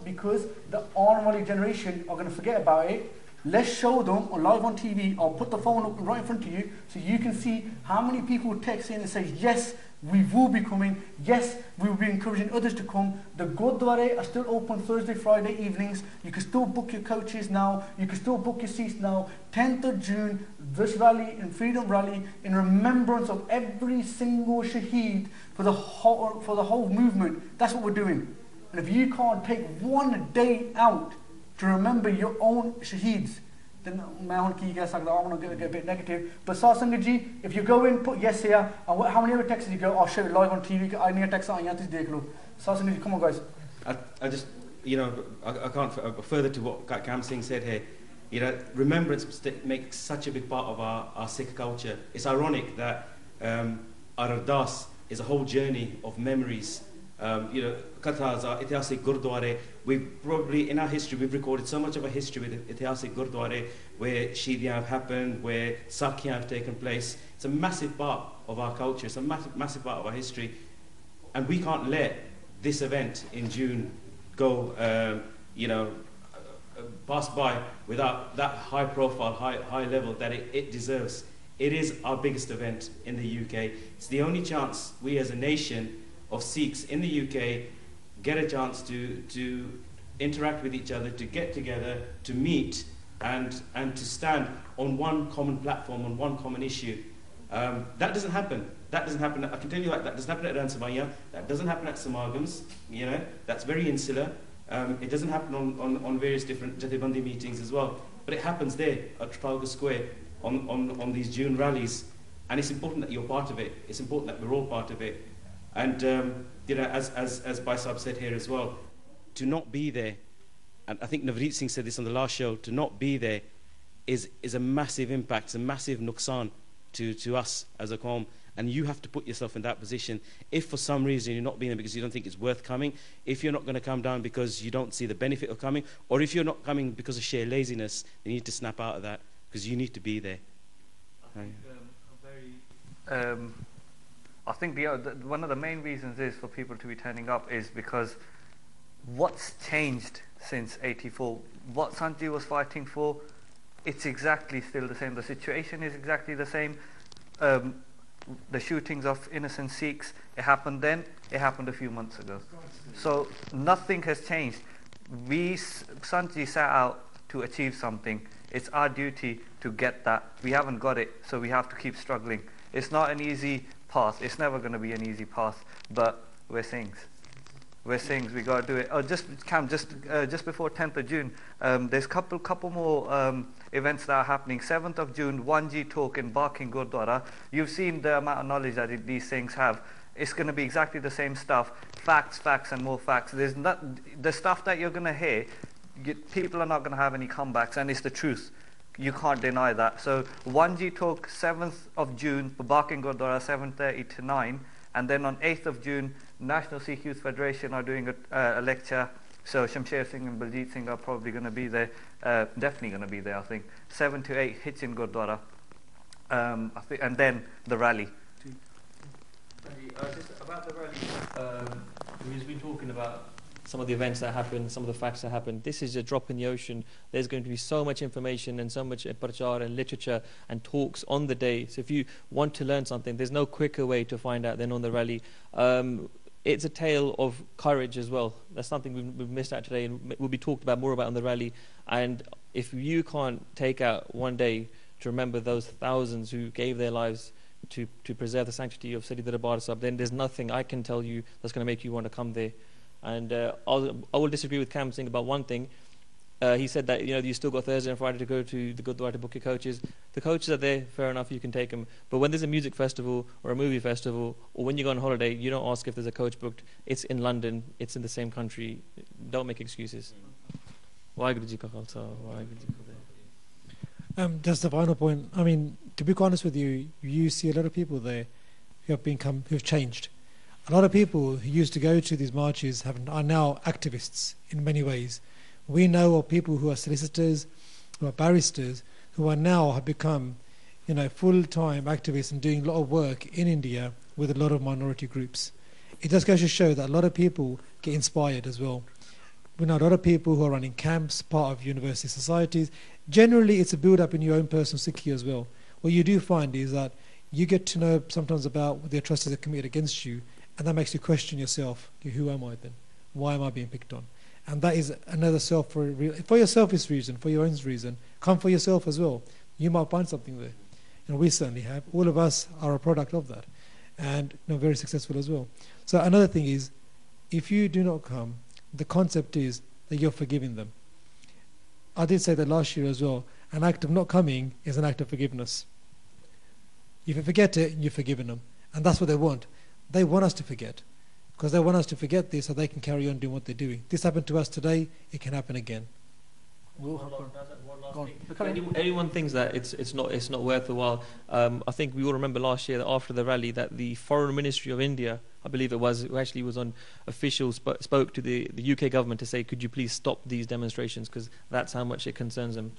because the onward generation are going to forget about it. Let's show them on live on TV. I'll put the phone up right in front of you so you can see how many people text in and say yes. We will be coming. Yes, we will be encouraging others to come. The Gurdwara are still open Thursday, Friday evenings. You can still book your coaches now. You can still book your seats now. 10th of June, this rally and freedom rally in remembrance of every single shaheed for the whole movement. That's what we're doing. And if you can't take one day out to remember your own shaheeds, then I want to get a bit negative. But Sangat, if you go in, put yes here, and how many other texts you go, I'll show it live on TV. I need a text on Sangat, come on guys. I just, I can't, further to what Kam Singh said here, remembrance makes such a big part of our Sikh culture. It's ironic that our Ardas is a whole journey of memories. Kathas, our Itihasik Gurdwara, we've probably, in our history, we've recorded so much of our history with Itihasik Gurdwara, where Shadiyan have happened, where Sakhiyan have taken place. It's a massive part of our culture, it's a massive part of our history. And we can't let this event in June go, pass by without that high profile, high level that it deserves. It is our biggest event in the UK. It's the only chance we as a nation of Sikhs in the UK get a chance to interact with each other, to get together, to meet and to stand on one common platform, on one common issue. That doesn't happen. That doesn't happen. I can tell you that doesn't happen at Ransavaya, that doesn't happen at Samagams, that's very insular. It doesn't happen on various different Jathebandi meetings as well. But it happens there at Trafalgar Square on these June rallies. And it's important that you're part of it. It's important that we're all part of it. And as Baisab said here as well, to not be there, and I think Navreet Singh said this on the last show, to not be there is a massive impact, it's a massive nuksan to us as a Qawm. And you have to put yourself in that position. If for some reason you're not being there because you don't think it's worth coming, if you're not going to come down because you don't see the benefit of coming, or if you're not coming because of sheer laziness, then you need to snap out of that because you need to be there. I think one of the main reasons is for people to be turning up is because what's changed since 84? What Sanji was fighting for, it's exactly still the same. The situation is exactly the same. The shootings of innocent Sikhs, it happened then, it happened a few months ago. So nothing has changed. Sanji set out to achieve something. It's our duty to get that. We haven't got it, so we have to keep struggling. It's not an easy path. It's never going to be an easy path, but we're Singhs. We're Singhs. We got to do it. Oh, just before 10th of June, there's couple more events that are happening. 7th of June, 1G talk in Barking Gurdwara. You've seen the amount of knowledge that these things have. It's going to be exactly the same stuff. Facts, and more facts. The stuff that you're going to hear, people are not going to have any comebacks, and it's the truth. you can't deny that. So Wanji took 7th of June, Barking Gurdwara 7:30 to 9, and then on 8th of June, National Sikh Youth Federation are doing a lecture. So Shamsher Singh and Baljit Singh are probably going to be there, definitely going to be there, I think. 7 to 8 hits in Gurdwara, and then the rally. Just about the rally, we've been talking about some of the events that happened, some of the facts that happened. This is a drop in the ocean. There's going to be so much information and so much prachar and literature and talks on the day. So if you want to learn something, there's no quicker way to find out than on the rally. It's a tale of courage as well. That's something we've missed out today, and will be talked about more about on the rally. And if you can't take out one day to remember those thousands who gave their lives to preserve the sanctity of Sri Harminder Sahib, then there's nothing I can tell you that's going to make you want to come there. And I will disagree with Kam Singh about one thing. He said that you still got Thursday and Friday to go to the Gurdwara to book your coaches. The coaches are there, fair enough, you can take them. But when there's a music festival or a movie festival, or when you go on holiday, you don't ask if there's a coach booked. It's in London, it's in the same country. Don't make excuses. Waheguru Ji Ka Khalsa, Waheguru Ji Ki Fateh. Just a final point. I mean, to be honest with you, you see a lot of people there who have changed. A lot of people who used to go to these marches are now activists in many ways. We know of people who are solicitors, who are barristers, who have become, full-time activists and doing a lot of work in India with a lot of minority groups. It just goes to show that a lot of people get inspired as well. We know a lot of people who are running camps, part of university societies. Generally, it's a build-up in your own personal Sikhi as well. What you do find is that you get to know sometimes about the atrocities that are committed against you, and that makes you question yourself. Who am I then? Why am I being picked on? And that is another for your selfish reason, for your own reason. Come for yourself as well. You might find something there. We certainly have. All of us are a product of that, and very successful as well. So another thing is, if you do not come, the concept is that you're forgiving them. I did say that last year as well. An act of not coming is an act of forgiveness. If you forget it, you've forgiven them, and that's what they want. They want us to forget, because they want us to forget this so they can carry on doing what they're doing. This happened to us today, it can happen again. Anyone thinks that it's not worth a while. I think we all remember last year that after the rally that the Foreign Ministry of India, I believe it was, who actually was on official, spoke to the UK government to say, could you please stop these demonstrations, because that's how much it concerns them.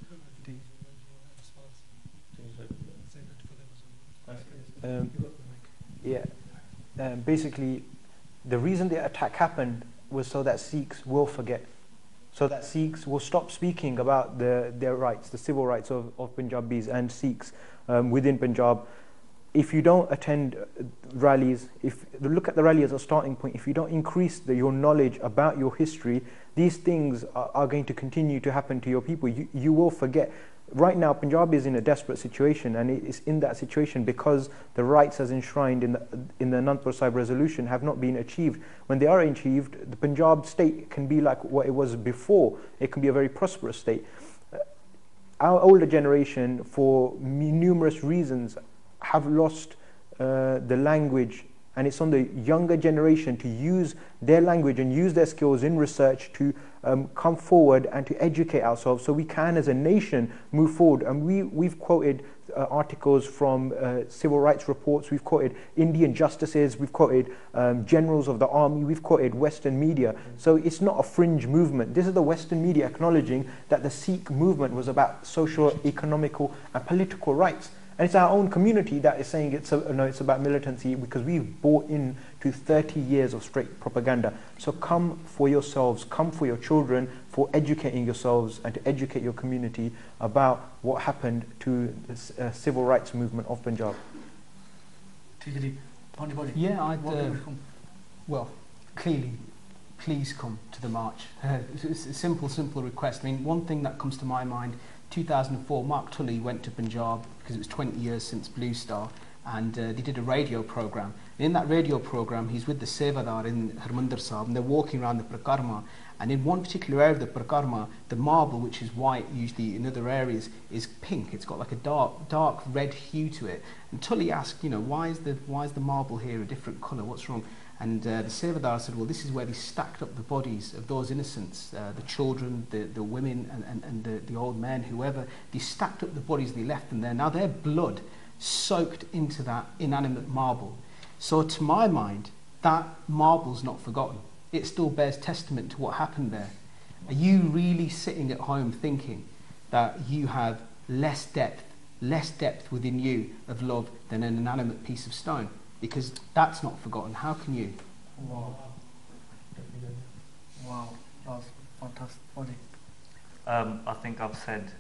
Basically, the reason the attack happened was so that Sikhs will forget, so that Sikhs will stop speaking about their rights, the civil rights of Punjabis and Sikhs within Punjab. If you don't attend rallies, if you look at the rally as a starting point, if you don't increase your knowledge about your history, these things are going to continue to happen to your people. You will forget. Right now, Punjab is in a desperate situation, and it is in that situation because the rights as enshrined in the Anandpur Sahib resolution have not been achieved. When they are achieved, the Punjab state can be like what it was before. It can be a very prosperous state. Our older generation, for numerous reasons, have lost the language, and it's on the younger generation to use their language and use their skills in research to come forward and to educate ourselves so we can as a nation move forward. And we've quoted articles from civil rights reports, we've quoted Indian justices, we've quoted generals of the army, we've quoted Western media. So it's not a fringe movement. This is the Western media acknowledging that the Sikh movement was about social, economical and political rights. And it's our own community that is saying it's about militancy, because we've bought into 30 years of straight propaganda. So come for yourselves, come for your children, for educating yourselves and to educate your community about what happened to the civil rights movement of Punjab. Yeah, well, clearly, please come to the march. It's a simple request. I mean, one thing that comes to my mind, 2004, Mark Tully went to Punjab because it was 20 years since Blue Star, and they did a radio program. And in that radio program, he's with the Sevadar in Harminder Sahib, and they're walking around the Prakarma. And in one particular area of the Prakarma, the marble, which is white usually in other areas, is pink. It's got like a dark red hue to it. And Tully asked, why is the marble here a different colour? What's wrong? And the Sevadar said, well, this is where they stacked up the bodies of those innocents, the children, the women, and the old men, whoever. They stacked up the bodies, they left them there. Now their blood soaked into that inanimate marble. So to my mind, that marble's not forgotten. It still bears testament to what happened there. Are you really sitting at home thinking that you have less depth within you of love than an inanimate piece of stone? Because that's not forgotten. How can you? Wow. Wow, that's fantastic. Funny. I think I've said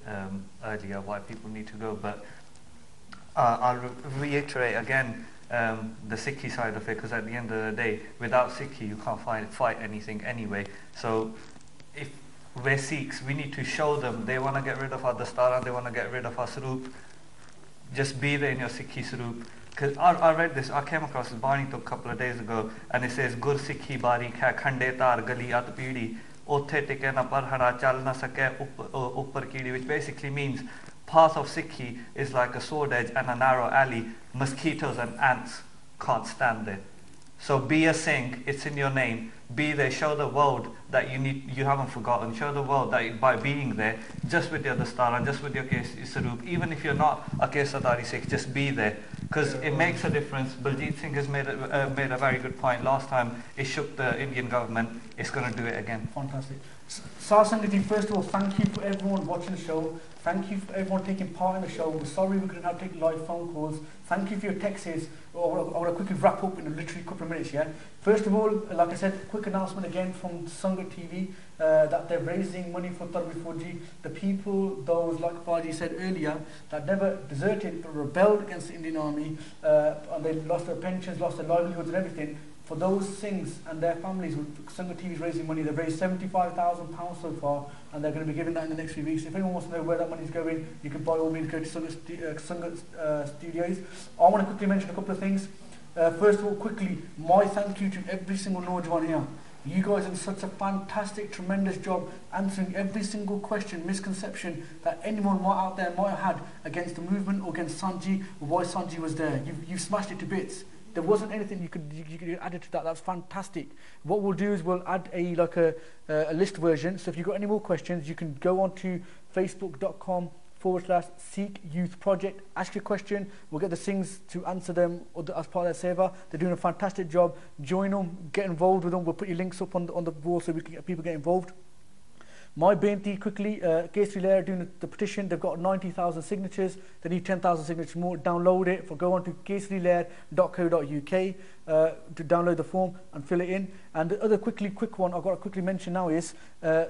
earlier why people need to go, but I'll reiterate again the Sikhi side of it, because at the end of the day, without Sikhi, you can't fight anything anyway. So if we're Sikhs, we need to show them they want to get rid of our Dastara, they want to get rid of our Sarup. Just be there in your Sikhi Sarup. Because I read this, I came across this Bani a couple of days ago, and it says, Gur Sikhi Bari Kha Khande Tar Gali At Pidi, Othe Tike Na Parhara Chal Na Sake Uppar Kidi, which basically means path of Sikhi is like a sword edge and a narrow alley. Mosquitoes and ants can't stand there. So be a Singh, it's in your name. Be there, show the world that you haven't forgotten. Show the world that by being there, just with your Dastara, just with your Sarup, even if you're not a Kesadari Sikh, just be there. Because it makes a difference. Baljit Singh has made a very good point. Last time it shook the Indian government, it's going to do it again. Fantastic. Sangat Tv, first of all, thank you for everyone watching the show. Thank you for everyone taking part in the show. We're sorry we couldn't have taken live phone calls. Thank you for your texts. I want to quickly wrap up in a literally couple of minutes, yeah? First of all, like I said, quick announcement again from Sangat TV that they're raising money for Tarbi 4G. The people, those, like Faji said earlier, that never deserted but rebelled against the Indian Army, and they lost their pensions, lost their livelihoods and everything. For those Singhs and their families, Sangat TV is raising money. They've raised £75,000 so far, and they're going to be giving that in the next few weeks. If anyone wants to know where that money is going, you can by all means go to Sangat Studios. I want to quickly mention a couple of things. First of all, quickly, my thank you to every single Naujawan here. You guys have done such a fantastic, tremendous job answering every single question, misconception that anyone out there might have had against the movement or against Sanji, or why Sanji was there. You've smashed it to bits. There wasn't anything you could add to that. That's fantastic. What we'll do is we'll add a list version. So if you've got any more questions, you can go on to facebook.com/Sikh Youth Project. Ask your question. We'll get the Singhs to answer them as part of their seva. They're doing a fantastic job. Join them. Get involved with them. We'll put your links up on the wall so we can get people get involved. My Benti quickly, Kesri Lair doing the petition, they've got 90,000 signatures, they need 10,000 signatures more. Download it, go on to kesrilair.co.uk to download the form and fill it in. And the other quick one I've got to quickly mention now is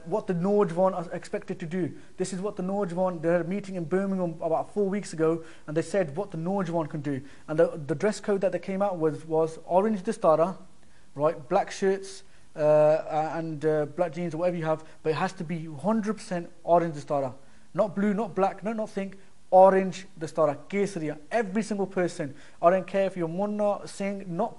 what the Naujawan are expected to do. This is what the Naujawan, they had a meeting in Birmingham about 4 weeks ago, and they said what the Naujawan can do. And the dress code that they came out with was orange Dastara, right, black shirts, and black jeans or whatever you have, but it has to be 100% orange Dastara. Not blue, not black, no, not think, orange Dastara, Kesariya. Every single person. I don't care if you're Munna, Singh, not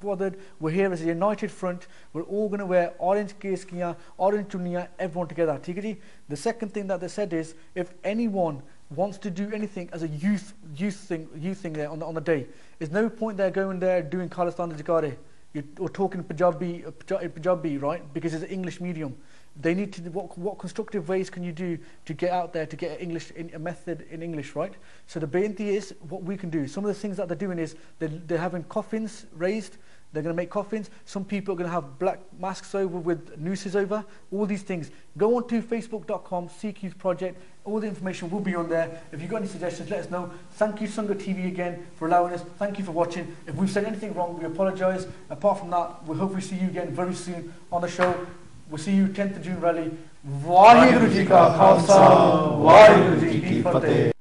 bothered. We're here as a united front. We're all going to wear orange Keskiya, orange Chuniya, everyone together. The second thing that they said is, if anyone wants to do anything as a youth thing there on the day, there's no point there going there doing Khalistan Jagare. You're talking Punjabi, right? Because it's an English medium. They need to. What constructive ways can you do to get out there to get a method in English, right? So the Beinti is what we can do. Some of the things that they're doing is they're having coffins raised. They're going to make coffins. Some people are going to have black masks over with nooses over. All these things. Go on to facebook.com, Sikh Youth Project. All the information will be on there. If you've got any suggestions, let us know. Thank you, Sangat TV, again, for allowing us. Thank you for watching. If we've said anything wrong, we apologise. Apart from that, we hope we see you again very soon on the show. We'll see you 10th of June rally. Waheguru Ji Ka Khalsa, Waheguru Ji Ki Fateh.